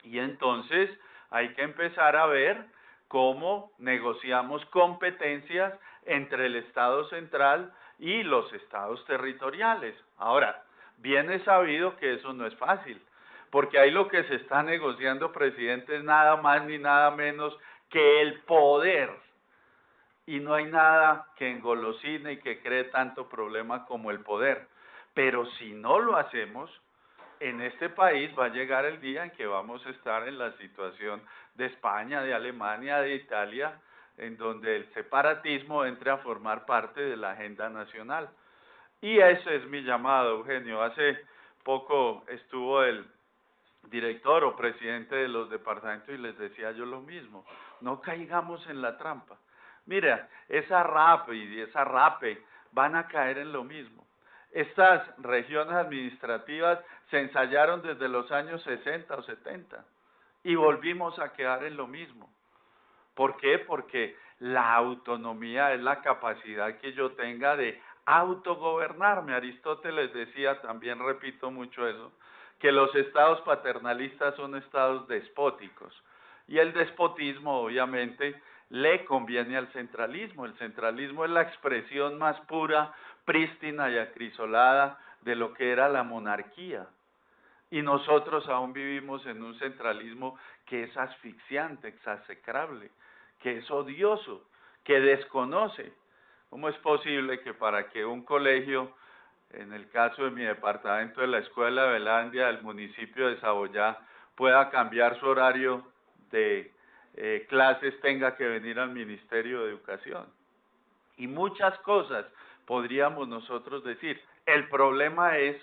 Y entonces hay que empezar a ver cómo negociamos competencias entre el Estado central y los estados territoriales. Ahora, bien es sabido que eso no es fácil, porque ahí lo que se está negociando, presidente, es nada más ni nada menos que el poder. Y no hay nada que engolosine y que cree tanto problema como el poder. Pero si no lo hacemos, en este país va a llegar el día en que vamos a estar en la situación de España, de Alemania, de Italia, en donde el separatismo entre a formar parte de la agenda nacional. Y ese es mi llamado, Eugenio. Hace poco estuvo el director o presidente de los departamentos y les decía yo lo mismo, no caigamos en la trampa. Mira, esa RAP y esa RAPE van a caer en lo mismo. Estas regiones administrativas se ensayaron desde los años 60 o 70 y volvimos a quedar en lo mismo. ¿Por qué? Porque la autonomía es la capacidad que yo tenga de autogobernarme. Aristóteles decía, también repito mucho eso, que los estados paternalistas son estados despóticos. Y el despotismo, obviamente, le conviene al centralismo. El centralismo es la expresión más pura, prístina y acrisolada de lo que era la monarquía. Y nosotros aún vivimos en un centralismo que es asfixiante, execrable, que es odioso, que desconoce ¿Cómo es posible que para que un colegio, en el caso de mi departamento de la Escuela de Belandia del municipio de Saboyá, pueda cambiar su horario de clases, tenga que venir al Ministerio de Educación? Y muchas cosas podríamos nosotros decir. El problema es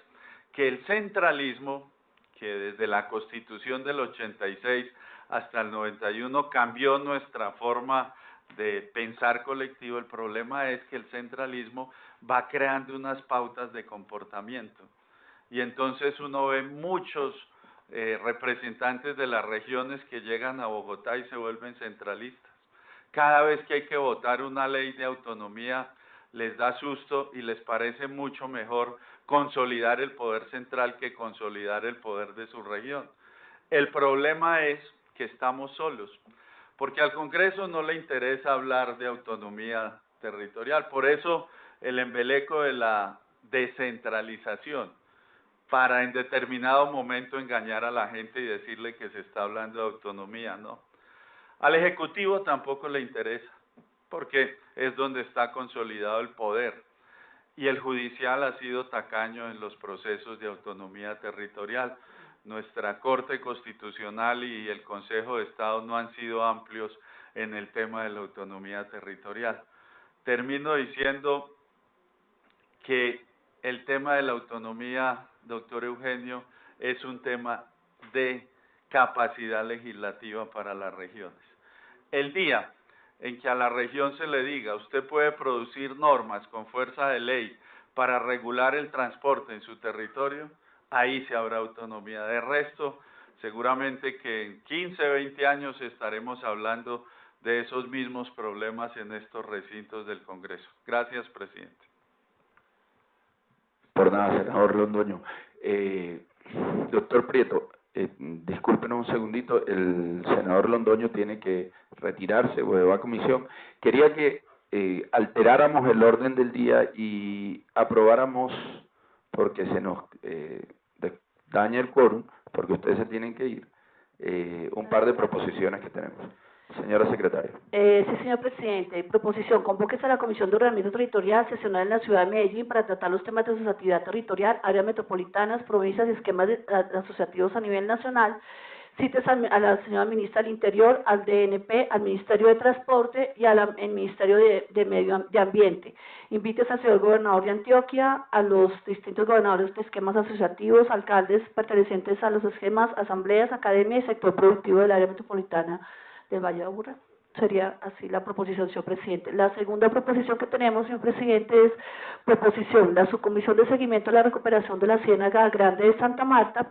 que el centralismo, que desde la Constitución del 86 hasta el 91 cambió nuestra forma de pensar colectivo, el problema es que el centralismo va creando unas pautas de comportamiento. Y entonces uno ve muchos representantes de las regiones que llegan a Bogotá y se vuelven centralistas. Cada vez que hay que votar una ley de autonomía, les da susto y les parece mucho mejor consolidar el poder central que consolidar el poder de su región. El problema es que estamos solos, porque al Congreso no le interesa hablar de autonomía territorial, por eso el embeleco de la descentralización, para en determinado momento engañar a la gente y decirle que se está hablando de autonomía, ¿no? Al Ejecutivo tampoco le interesa, porque es donde está consolidado el poder, y el judicial ha sido tacaño en los procesos de autonomía territorial. Nuestra Corte Constitucional y el Consejo de Estado no han sido amplios en el tema de la autonomía territorial. Termino diciendo que el tema de la autonomía, doctor Eugenio, es un tema de capacidad legislativa para las regiones. El día en que a la región se le diga, usted puede producir normas con fuerza de ley para regular el transporte en su territorio, ahí se habrá autonomía. De resto, seguramente que en 15, 20 años estaremos hablando de esos mismos problemas en estos recintos del Congreso. Gracias, presidente. Por nada, senador Londoño. Doctor Prieto, discúlpenos un segundito, el senador Londoño tiene que retirarse o va a comisión. Quería que alteráramos el orden del día y aprobáramos, porque se nos daña el quórum, porque ustedes se tienen que ir, un par de proposiciones que tenemos. Señora secretaria. Sí, señor presidente. Proposición: convóquese a la Comisión de Ordenamiento Territorial sesional en la ciudad de Medellín para tratar los temas de asociatividad territorial, áreas metropolitanas, provincias y esquemas asociativos a nivel nacional. Cites a la señora ministra del Interior, al DNP, al Ministerio de Transporte y al Ministerio de Medio Ambiente. Invites al señor gobernador de Antioquia, a los distintos gobernadores de esquemas asociativos, alcaldes pertenecientes a los esquemas, asambleas, academias y sector productivo del área metropolitana del Valle de Aburrá. Sería así la proposición, señor presidente. La segunda proposición que tenemos, señor presidente, es proposición: la subcomisión de seguimiento a la recuperación de la Ciénaga Grande de Santa Marta.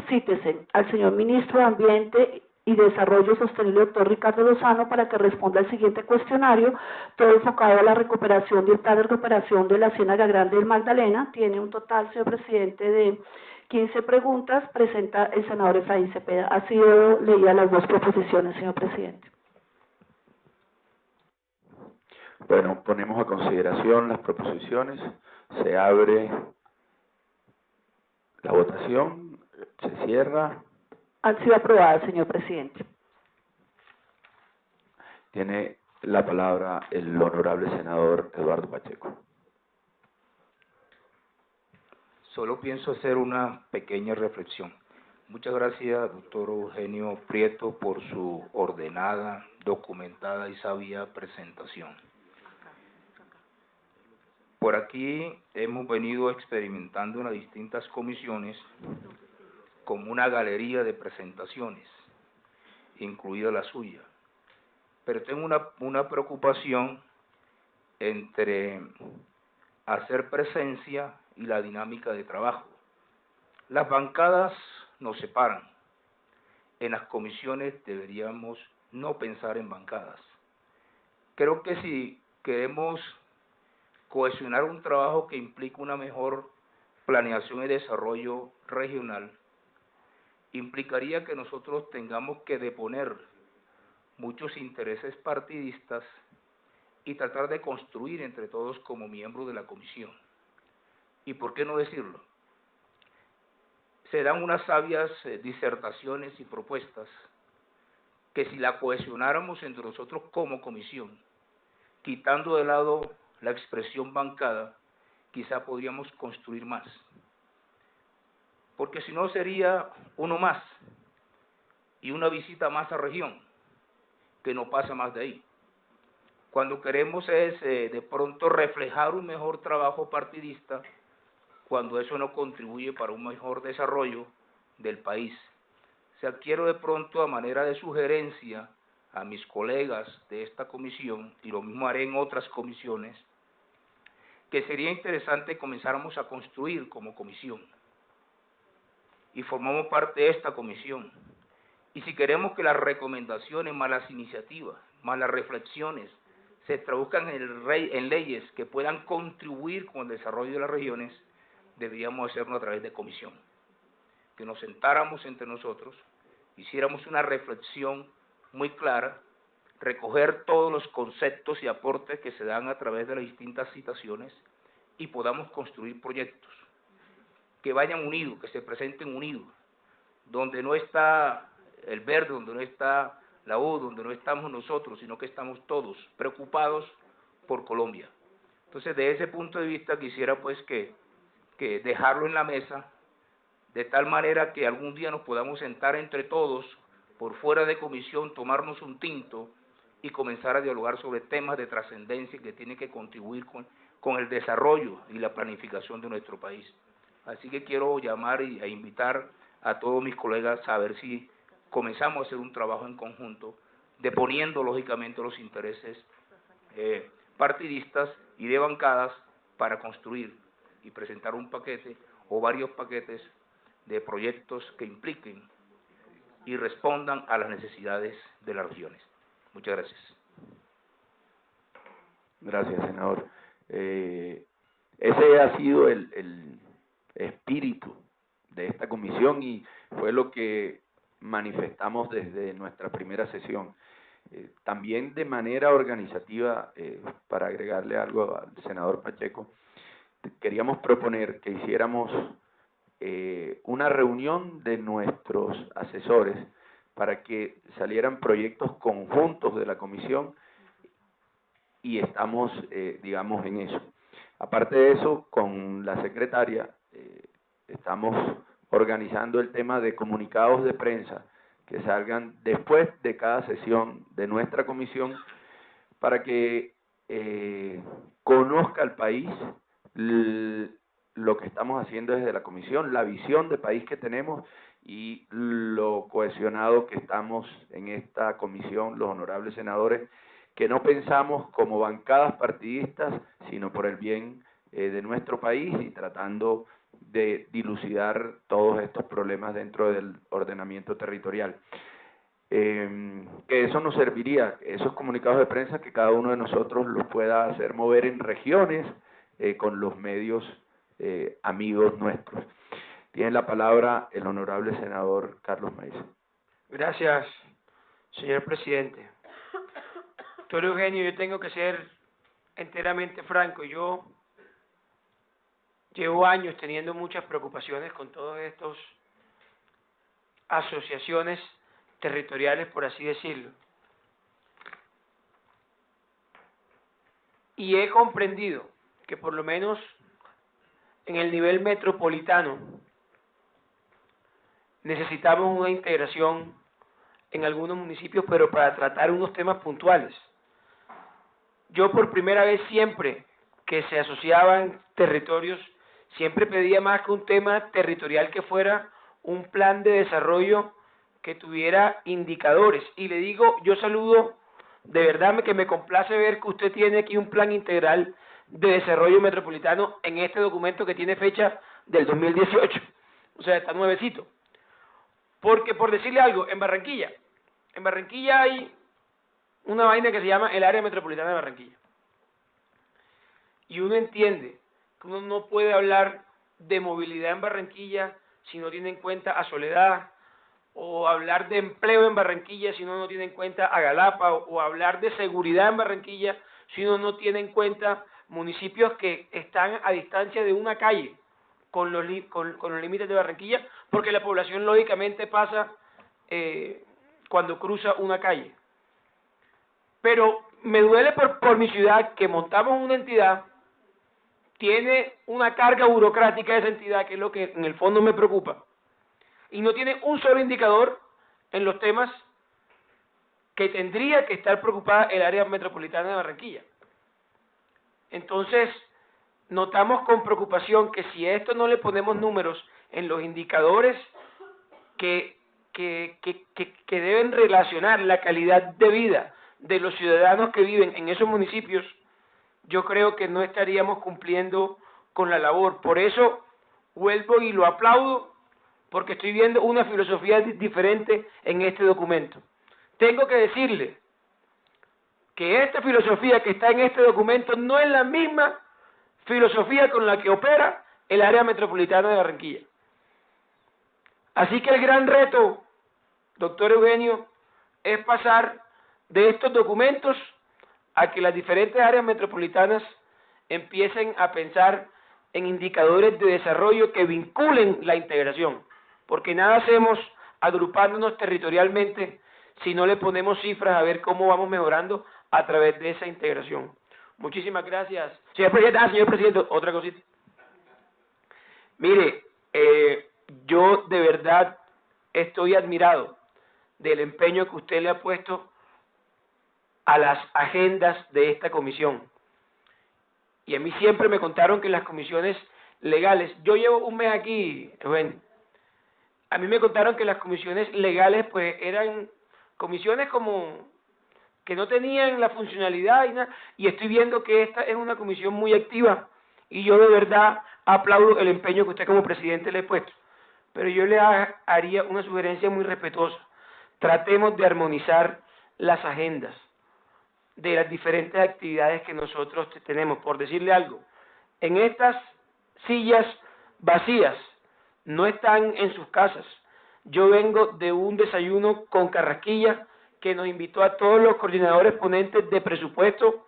Cítese al señor ministro de Ambiente y Desarrollo Sostenible, doctor Ricardo Lozano, para que responda al siguiente cuestionario, todo enfocado a la recuperación y el plan de recuperación de la Ciénaga Grande del Magdalena. Tiene un total, señor presidente, de 15 preguntas. Presenta el senador Efraín Cepeda. Ha sido leída las dos proposiciones, señor presidente. Bueno, ponemos a consideración las proposiciones, se abre la votación, se cierra. Han sido aprobadas, señor presidente. Tiene la palabra el honorable senador Eduardo Pacheco. Solo pienso hacer una pequeña reflexión. Muchas gracias, doctor Eugenio Prieto, por su ordenada, documentada y sabia presentación. Por aquí hemos venido experimentando en las distintas comisiones como una galería de presentaciones, incluida la suya. Pero tengo una preocupación entre hacer presencia y la dinámica de trabajo. Las bancadas nos separan. En las comisiones deberíamos no pensar en bancadas. Creo que si queremos cohesionar un trabajo que implica una mejor planeación y desarrollo regional, implicaría que nosotros tengamos que deponer muchos intereses partidistas y tratar de construir entre todos como miembros de la comisión. ¿Y por qué no decirlo? Se dan unas sabias disertaciones y propuestas que si la cohesionáramos entre nosotros como comisión, quitando de lado la expresión bancada, quizá podríamos construir más. Porque si no sería uno más y una visita más a región, que no pasa más de ahí. Cuando queremos es de pronto reflejar un mejor trabajo partidista, cuando eso no contribuye para un mejor desarrollo del país. O sea, quiero de pronto, a manera de sugerencia a mis colegas de esta comisión, y lo mismo haré en otras comisiones, que sería interesante comenzáramos a construir como comisión. Y formamos parte de esta comisión. Y si queremos que las recomendaciones, más las iniciativas, más las reflexiones, se traduzcan en leyes que puedan contribuir con el desarrollo de las regiones, deberíamos hacerlo a través de comisión. Que nos sentáramos entre nosotros, hiciéramos una reflexión muy clara, recoger todos los conceptos y aportes que se dan a través de las distintas citaciones y podamos construir proyectos que vayan unidos, que se presenten unidos, donde no está el verde, donde no está la U, donde no estamos nosotros, sino que estamos todos preocupados por Colombia. Entonces, de ese punto de vista, quisiera pues que dejarlo en la mesa, de tal manera que algún día nos podamos sentar entre todos, por fuera de comisión, tomarnos un tinto y comenzar a dialogar sobre temas de trascendencia que tienen que contribuir con el desarrollo y la planificación de nuestro país. Así que quiero llamar e invitar a todos mis colegas a ver si comenzamos a hacer un trabajo en conjunto, deponiendo lógicamente los intereses partidistas y de bancadas para construir y presentar un paquete o varios paquetes de proyectos que impliquen y respondan a las necesidades de las regiones. Muchas gracias. Gracias, senador. Ese ha sido el espíritu de esta comisión y fue lo que manifestamos desde nuestra primera sesión. También de manera organizativa, para agregarle algo al senador Pacheco, queríamos proponer que hiciéramos una reunión de nuestros asesores para que salieran proyectos conjuntos de la comisión y estamos, digamos, en eso. Aparte de eso, con la secretaria estamos organizando el tema de comunicados de prensa que salgan después de cada sesión de nuestra comisión para que conozca el país lo que estamos haciendo desde la comisión, la visión de país que tenemos y lo cohesionado que estamos en esta comisión, los honorables senadores, que no pensamos como bancadas partidistas, sino por el bien de nuestro país y tratando de dilucidar todos estos problemas dentro del ordenamiento territorial. Que eso nos serviría, esos comunicados de prensa, que cada uno de nosotros los pueda hacer mover en regiones con los medios amigos nuestros. Tiene la palabra el honorable senador Carlos Maíz. Gracias, señor presidente. Doctor Eugenio, yo tengo que ser enteramente franco. Yo llevo años teniendo muchas preocupaciones con todas estas asociaciones territoriales, por así decirlo. Y he comprendido que por lo menos en el nivel metropolitano necesitamos una integración en algunos municipios, pero para tratar unos temas puntuales. Yo por primera vez siempre que se asociaban territorios, siempre pedía más que un tema territorial que fuera un plan de desarrollo que tuviera indicadores. Y le digo, yo saludo, de verdad que me complace ver que usted tiene aquí un plan integral de desarrollo metropolitano en este documento que tiene fecha del 2018. O sea, está nuevecito. Porque, por decirle algo, en Barranquilla hay una vaina que se llama el área metropolitana de Barranquilla. Y uno entiende que uno no puede hablar de movilidad en Barranquilla si no tiene en cuenta a Soledad, o hablar de empleo en Barranquilla si uno no tiene en cuenta a Galapa, o hablar de seguridad en Barranquilla si uno no tiene en cuenta municipios que están a distancia de una calle con los límites de Barranquilla, porque la población lógicamente pasa cuando cruza una calle. Pero me duele por mi ciudad que montamos una entidad, tiene una carga burocrática esa entidad, que es lo que en el fondo me preocupa, y no tiene un solo indicador en los temas que tendría que estar preocupada el área metropolitana de Barranquilla. Entonces, notamos con preocupación que si a esto no le ponemos números en los indicadores que deben relacionar la calidad de vida de los ciudadanos que viven en esos municipios, yo creo que no estaríamos cumpliendo con la labor. Por eso vuelvo y lo aplaudo, porque estoy viendo una filosofía diferente en este documento. Tengo que decirle que esta filosofía que está en este documento no es la misma filosofía con la que opera el área metropolitana de Barranquilla. Así que el gran reto, doctor Eugenio, es pasar de estos documentos a que las diferentes áreas metropolitanas empiecen a pensar en indicadores de desarrollo que vinculen la integración, porque nada hacemos agrupándonos territorialmente si no le ponemos cifras a ver cómo vamos mejorando a través de esa integración. Muchísimas gracias. Señor Presidente, otra cosita. Mire, yo de verdad estoy admirado del empeño que usted le ha puesto a las agendas de esta comisión. Y a mí siempre me contaron que las comisiones legales, yo llevo un mes aquí, bueno, a mí me contaron que las comisiones legales pues eran comisiones como que no tenían la funcionalidad y nada, y estoy viendo que esta es una comisión muy activa, y yo de verdad aplaudo el empeño que usted como presidente le ha puesto. Pero yo le haría una sugerencia muy respetuosa: tratemos de armonizar las agendas de las diferentes actividades que nosotros tenemos. Por decirle algo, en estas sillas vacías no están en sus casas. Yo vengo de un desayuno con Carrasquilla que nos invitó a todos los coordinadores ponentes de presupuesto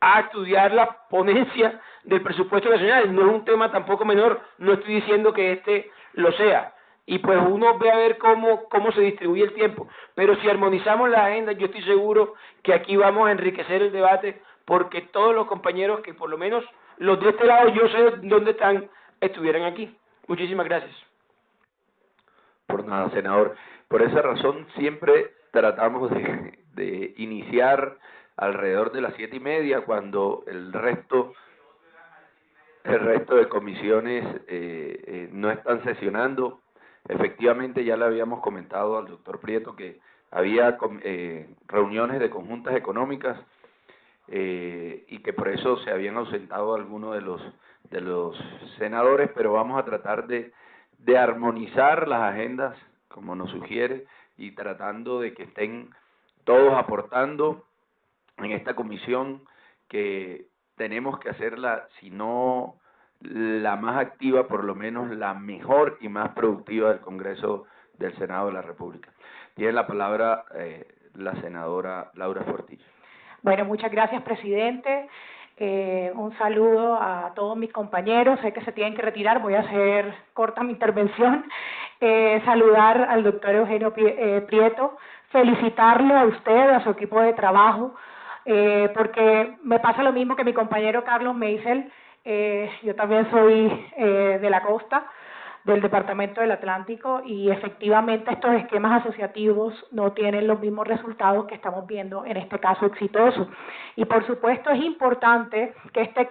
a estudiar la ponencia del presupuesto nacional. No es un tema tampoco menor, no estoy diciendo que este lo sea. Y pues uno ve a ver cómo se distribuye el tiempo. Pero si armonizamos la agenda, yo estoy seguro que aquí vamos a enriquecer el debate, porque todos los compañeros, que por lo menos los de este lado, yo sé dónde están, estuvieran aquí. Muchísimas gracias. Por nada, senador. Por esa razón siempre tratamos de iniciar alrededor de las 7:30, cuando el resto de comisiones no están sesionando. Efectivamente, ya le habíamos comentado al doctor Prieto que había reuniones de conjuntas económicas y que por eso se habían ausentado algunos de los senadores, pero vamos a tratar de armonizar las agendas, como nos sugiere, y tratando de que estén todos aportando en esta comisión, que tenemos que hacerla, si no la más activa, por lo menos la mejor y más productiva del Congreso del Senado de la República. Tiene la palabra la senadora Laura Fortillo. Bueno, muchas gracias, presidente. Un saludo a todos mis compañeros. Sé que se tienen que retirar, voy a hacer corta mi intervención. Saludar al doctor Eugenio Prieto, felicitarlo a usted, a su equipo de trabajo, porque me pasa lo mismo que mi compañero Carlos Meisel. Yo también soy de la costa, del Departamento del Atlántico, y efectivamente estos esquemas asociativos no tienen los mismos resultados que estamos viendo en este caso exitoso. Y por supuesto es importante que este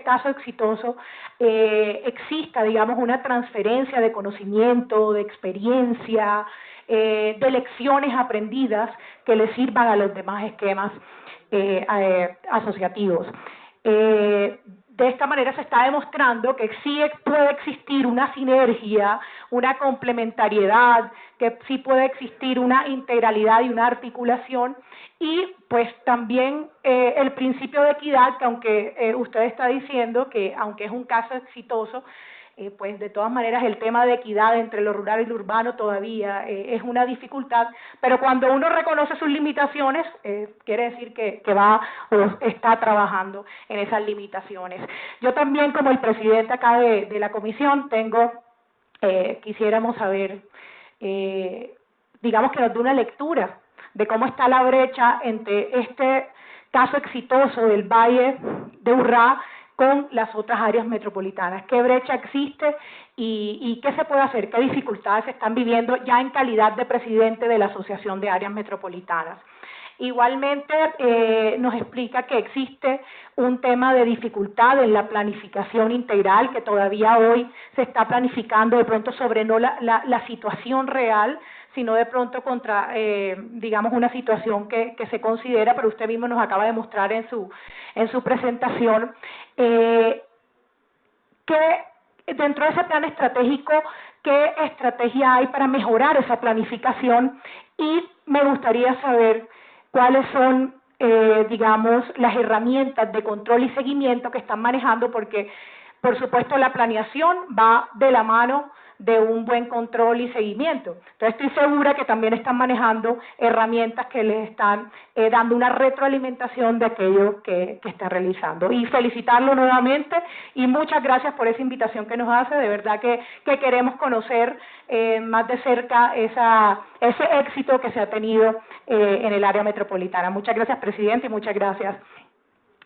caso exitoso exista, digamos, una transferencia de conocimiento, de experiencia, de lecciones aprendidas que le sirvan a los demás esquemas asociativos. De esta manera se está demostrando que sí puede existir una sinergia, una complementariedad, que sí puede existir una integralidad y una articulación, y pues también el principio de equidad, que aunque usted está diciendo que aunque es un caso exitoso, pues de todas maneras el tema de equidad entre lo rural y lo urbano todavía es una dificultad, pero cuando uno reconoce sus limitaciones, quiere decir que va o está trabajando en esas limitaciones. Yo también, como el presidente acá de la comisión, quisiéramos saber, digamos, que nos dé una lectura de cómo está la brecha entre este caso exitoso del Valle de Urrá con las otras áreas metropolitanas. ¿Qué brecha existe y qué se puede hacer? ¿Qué dificultades se están viviendo ya en calidad de presidente de la Asociación de Áreas Metropolitanas? Igualmente nos explica que existe un tema de dificultad en la planificación integral, que todavía hoy se está planificando de pronto sobre no la situación real, sino de pronto contra, digamos, una situación que se considera, pero usted mismo nos acaba de mostrar en su presentación, que dentro de ese plan estratégico, ¿qué estrategia hay para mejorar esa planificación? Y me gustaría saber cuáles son, digamos, las herramientas de control y seguimiento que están manejando, porque, por supuesto, la planeación va de la mano de un buen control y seguimiento. Entonces, estoy segura que también están manejando herramientas que les están dando una retroalimentación de aquello que está realizando. Y felicitarlo nuevamente y muchas gracias por esa invitación que nos hace. De verdad que queremos conocer más de cerca ese éxito que se ha tenido en el área metropolitana. Muchas gracias, presidente, y muchas gracias,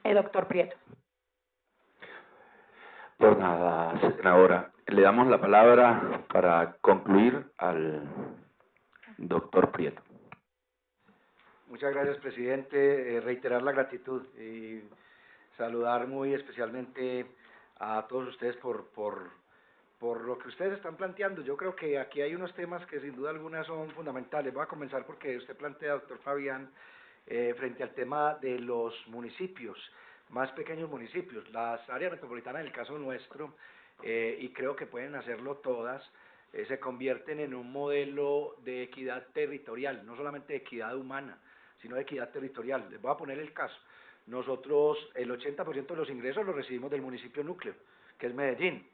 doctor Prieto. Por nada, senadora. Le damos la palabra para concluir al doctor Prieto. Muchas gracias, presidente. Reiterar la gratitud y saludar muy especialmente a todos ustedes por lo que ustedes están planteando. Yo creo que aquí hay unos temas que sin duda alguna son fundamentales. Voy a comenzar porque usted plantea, doctor Fabián, frente al tema de los municipios, más pequeños municipios, las áreas metropolitanas en el caso nuestro, y creo que pueden hacerlo todas, se convierten en un modelo de equidad territorial, no solamente de equidad humana, sino de equidad territorial. Les voy a poner el caso. Nosotros, el 80% de los ingresos los recibimos del municipio núcleo, que es Medellín,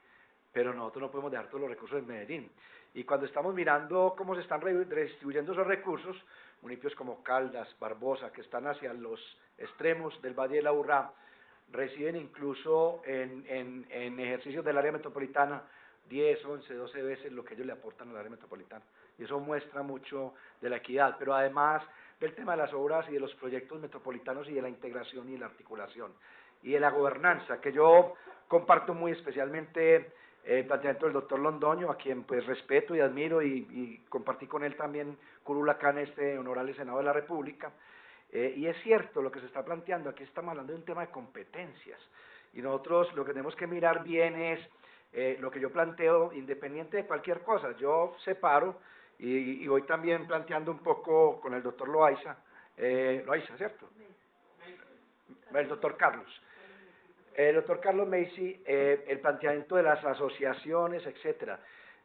pero nosotros no podemos dejar todos los recursos en Medellín. Y cuando estamos mirando cómo se están redistribuyendo esos recursos, municipios como Caldas, Barbosa, que están hacia los extremos del Valle de la Urrá, reciben incluso en ejercicios del área metropolitana 10, 11, 12 veces lo que ellos le aportan al área metropolitana. Y eso muestra mucho de la equidad, pero además del tema de las obras y de los proyectos metropolitanos y de la integración y la articulación. Y de la gobernanza, que yo comparto muy especialmente el planteamiento del doctor Londoño, a quien pues respeto y admiro y compartí con él también curul acá en este honorable Senado de la República. Y es cierto lo que se está planteando, aquí estamos hablando de un tema de competencias, y nosotros lo que tenemos que mirar bien es lo que yo planteo, independiente de cualquier cosa. Yo separo, y voy también planteando un poco con el doctor Loaiza, ¿cierto? El doctor Carlos. El doctor Carlos Macy, el planteamiento de las asociaciones, etcétera.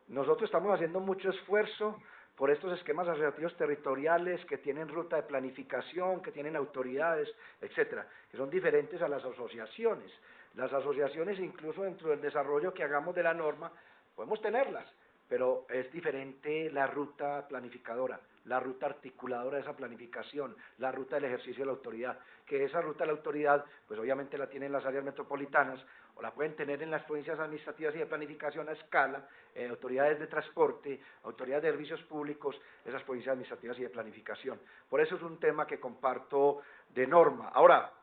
Nosotros estamos haciendo mucho esfuerzo por estos esquemas asociativos territoriales que tienen ruta de planificación, que tienen autoridades, etcétera, que son diferentes a las asociaciones. Las asociaciones, incluso dentro del desarrollo que hagamos de la norma, podemos tenerlas, pero es diferente la ruta planificadora, la ruta articuladora de esa planificación, la ruta del ejercicio de la autoridad, que esa ruta de la autoridad, pues obviamente la tienen las áreas metropolitanas, o la pueden tener en las provincias administrativas y de planificación a escala, autoridades de transporte, autoridades de servicios públicos, esas provincias administrativas y de planificación. Por eso es un tema que comparto de norma. Ahora,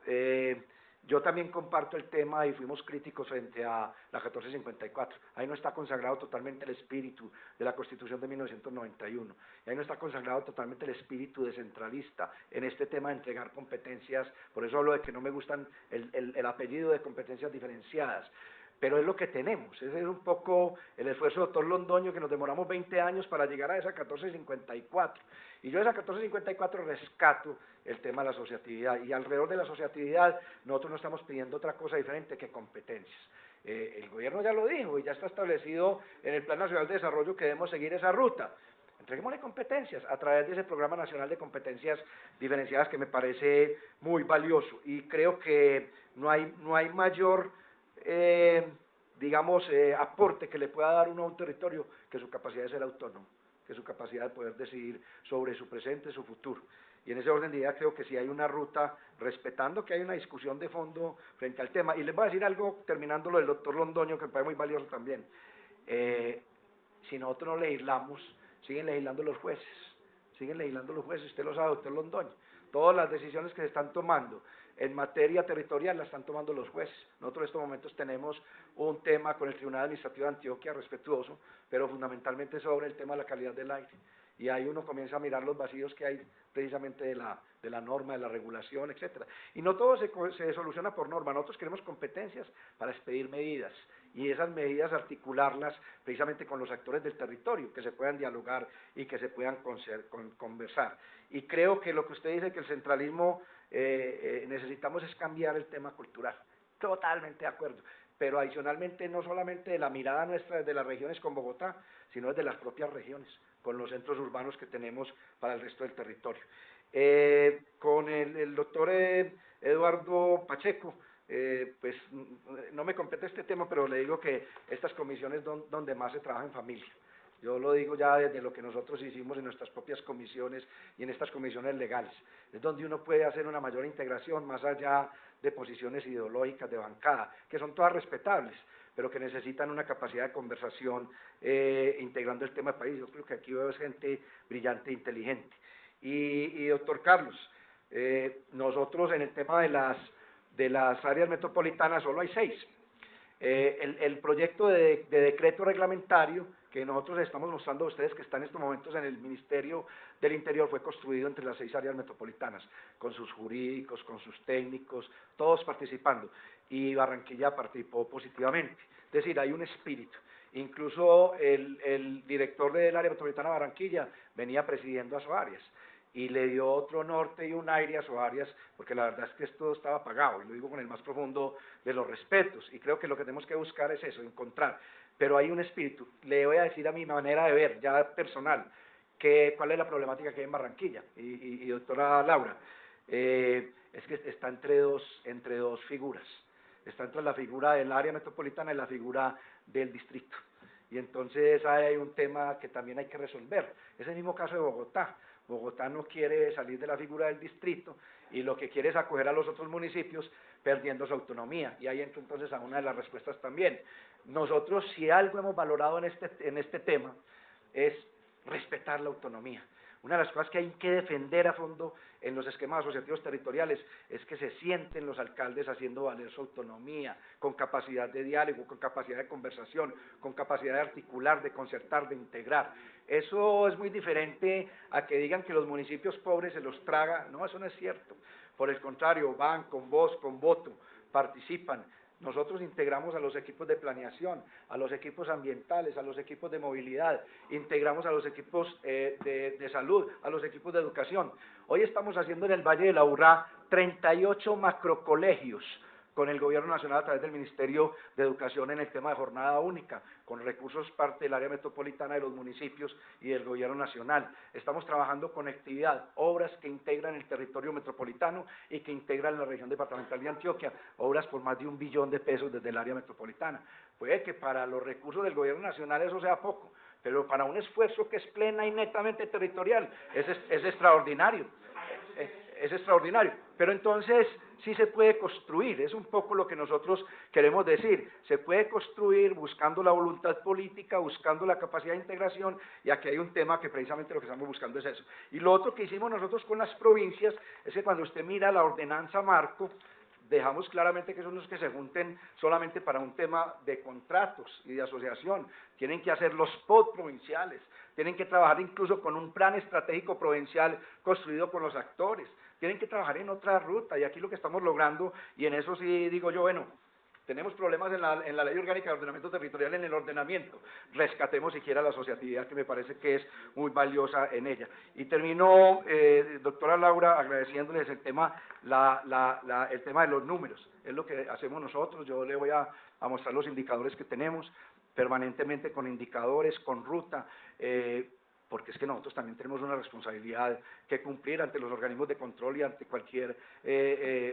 yo también comparto el tema y fuimos críticos frente a la 1454. Ahí no está consagrado totalmente el espíritu de la Constitución de 1991. Y ahí no está consagrado totalmente el espíritu descentralista en este tema de entregar competencias. Por eso hablo de que no me gustan el apellido de competencias diferenciadas. Pero es lo que tenemos. Ese es un poco el esfuerzo del doctor Londoño, que nos demoramos 20 años para llegar a esa 1454. Y yo de esa 1454 rescato el tema de la asociatividad. Y alrededor de la asociatividad nosotros no estamos pidiendo otra cosa diferente que competencias. El gobierno ya lo dijo y ya está establecido en el Plan Nacional de Desarrollo que debemos seguir esa ruta. Entreguémosle competencias a través de ese Programa Nacional de Competencias Diferenciadas, que me parece muy valioso. Y creo que no hay mayor aporte que le pueda dar uno a un territorio que su capacidad de ser autónomo, que su capacidad de poder decidir sobre su presente, su futuro. Y en ese orden de ideas creo que sí hay una ruta, respetando que hay una discusión de fondo frente al tema. Y les voy a decir algo, terminando lo del doctor Londoño, que me parece muy valioso también. Si nosotros no legislamos, siguen legislando los jueces, siguen legislando los jueces, usted lo sabe, doctor Londoño. Todas las decisiones que se están tomando en materia territorial las están tomando los jueces. Nosotros en estos momentos tenemos un tema con el Tribunal Administrativo de Antioquia respetuoso, pero fundamentalmente sobre el tema de la calidad del aire. Y ahí uno comienza a mirar los vacíos que hay precisamente de la norma, de la regulación, etcétera. Y no todo se soluciona por norma, nosotros queremos competencias para expedir medidas, y esas medidas articularlas precisamente con los actores del territorio, que se puedan dialogar y que se puedan conversar. Y creo que lo que usted dice, que el centralismo necesitamos es cambiar el tema cultural, totalmente de acuerdo, pero adicionalmente no solamente de la mirada nuestra desde las regiones con Bogotá, sino desde las propias regiones, con los centros urbanos que tenemos para el resto del territorio. Con el doctor Eduardo Pacheco, pues no me compete este tema, pero le digo que estas comisiones donde más se trabaja en familia. Yo lo digo ya desde lo que nosotros hicimos en nuestras propias comisiones y en estas comisiones legales. Es donde uno puede hacer una mayor integración más allá de posiciones ideológicas de bancada, que son todas respetables, pero que necesitan una capacidad de conversación integrando el tema del país. Yo creo que aquí veo gente brillante e inteligente. Y doctor Carlos, nosotros en el tema de las áreas metropolitanas solo hay 6. El proyecto de decreto reglamentario que nosotros estamos mostrando a ustedes, que está en estos momentos en el Ministerio del Interior, fue construido entre las 6 áreas metropolitanas, con sus jurídicos, con sus técnicos, todos participando, y Barranquilla participó positivamente. Es decir, hay un espíritu. Incluso el director del área metropolitana de Barranquilla venía presidiendo a Soarias, y le dio otro norte y un aire a Soarias, porque la verdad es que esto estaba apagado, y lo digo con el más profundo de los respetos, y creo que lo que tenemos que buscar es eso, encontrar, pero hay un espíritu. Le voy a decir a mi manera de ver, ya personal, cuál es la problemática que hay en Barranquilla, y doctora Laura, es que está entre dos figuras, está entre la figura del área metropolitana y la figura del distrito, y entonces hay un tema que también hay que resolver. Es el mismo caso de Bogotá. Bogotá no quiere salir de la figura del distrito y lo que quiere es acoger a los otros municipios perdiendo su autonomía, y ahí entra entonces a una de las respuestas también. Nosotros, si algo hemos valorado en este tema, es respetar la autonomía. Una de las cosas que hay que defender a fondo en los esquemas asociativos territoriales es que se sienten los alcaldes haciendo valer su autonomía, con capacidad de diálogo, con capacidad de conversación, con capacidad de articular, de concertar, de integrar. Eso es muy diferente a que digan que los municipios pobres se los traga. No, eso no es cierto. Por el contrario, van con voz, con voto, participan. Nosotros integramos a los equipos de planeación, a los equipos ambientales, a los equipos de movilidad, integramos a los equipos de salud, a los equipos de educación. Hoy estamos haciendo en el Valle de la Urrá 38 macrocolegios con el Gobierno Nacional a través del Ministerio de Educación en el tema de jornada única, con recursos parte del área metropolitana, de los municipios y del Gobierno Nacional. Estamos trabajando conectividad, obras que integran el territorio metropolitano y que integran la región departamental de Antioquia, obras por más de 1 billón de pesos desde el área metropolitana. Puede que para los recursos del Gobierno Nacional eso sea poco, pero para un esfuerzo que es plena y netamente territorial es extraordinario. Es extraordinario, pero entonces sí se puede construir, es un poco lo que nosotros queremos decir, se puede construir buscando la voluntad política, buscando la capacidad de integración, y aquí hay un tema que precisamente lo que estamos buscando es eso. Y lo otro que hicimos nosotros con las provincias es que cuando usted mira la ordenanza marco, dejamos claramente que son los que se junten solamente para un tema de contratos y de asociación, tienen que hacer los POD provinciales, tienen que trabajar incluso con un plan estratégico provincial construido con los actores, tienen que trabajar en otra ruta, y aquí lo que estamos logrando, y en eso sí digo yo, bueno, tenemos problemas en la Ley Orgánica de Ordenamiento Territorial, en el ordenamiento, rescatemos siquiera la asociatividad, que me parece que es muy valiosa en ella. Y termino, doctora Laura, agradeciéndoles el tema, el tema de los números, es lo que hacemos nosotros. Yo le voy a mostrar los indicadores que tenemos, permanentemente con indicadores, con ruta, porque es que nosotros también tenemos una responsabilidad que cumplir ante los organismos de control y ante cualquier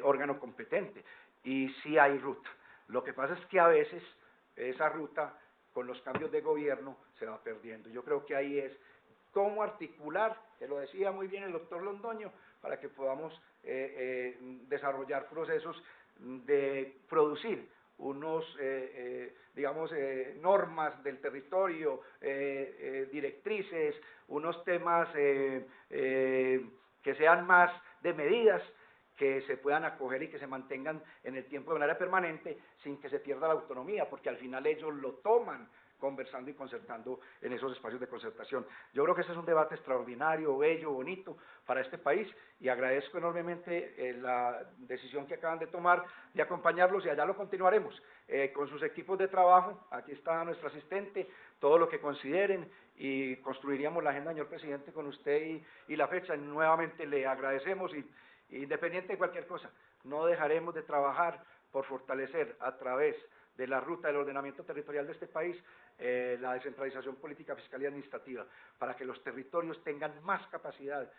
órgano competente, y sí hay ruta. Lo que pasa es que a veces esa ruta, con los cambios de gobierno, se va perdiendo. Yo creo que ahí es cómo articular, que lo decía muy bien el doctor Londoño, para que podamos desarrollar procesos de producir digamos, normas del territorio, directrices, unos temas que sean más de medidas, que se puedan acoger y que se mantengan en el tiempo de manera permanente sin que se pierda la autonomía, porque al final ellos lo toman conversando y concertando en esos espacios de concertación. Yo creo que este es un debate extraordinario, bello, bonito para este país, y agradezco enormemente la decisión que acaban de tomar de acompañarlos, y allá lo continuaremos con sus equipos de trabajo. Aquí está nuestro asistente, todo lo que consideren, y construiríamos la agenda, señor presidente, con usted y la fecha. Nuevamente le agradecemos, y independiente de cualquier cosa, no dejaremos de trabajar por fortalecer a través de la ruta del ordenamiento territorial de este país la descentralización política, fiscal y administrativa, para que los territorios tengan más capacidad,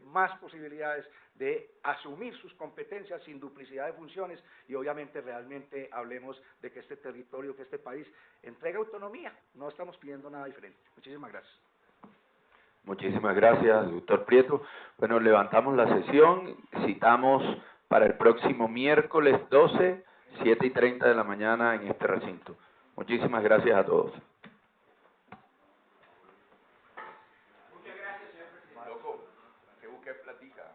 más posibilidades de asumir sus competencias sin duplicidad de funciones, y obviamente realmente hablemos de que este territorio, que este país entrega autonomía. No estamos pidiendo nada diferente. Muchísimas gracias. Muchísimas gracias, doctor Prieto. Bueno, levantamos la sesión, citamos para el próximo miércoles 12, 7:30 de la mañana en este recinto. Muchísimas gracias a todos. Muchas gracias, señor presidente. Loco, que busque platica.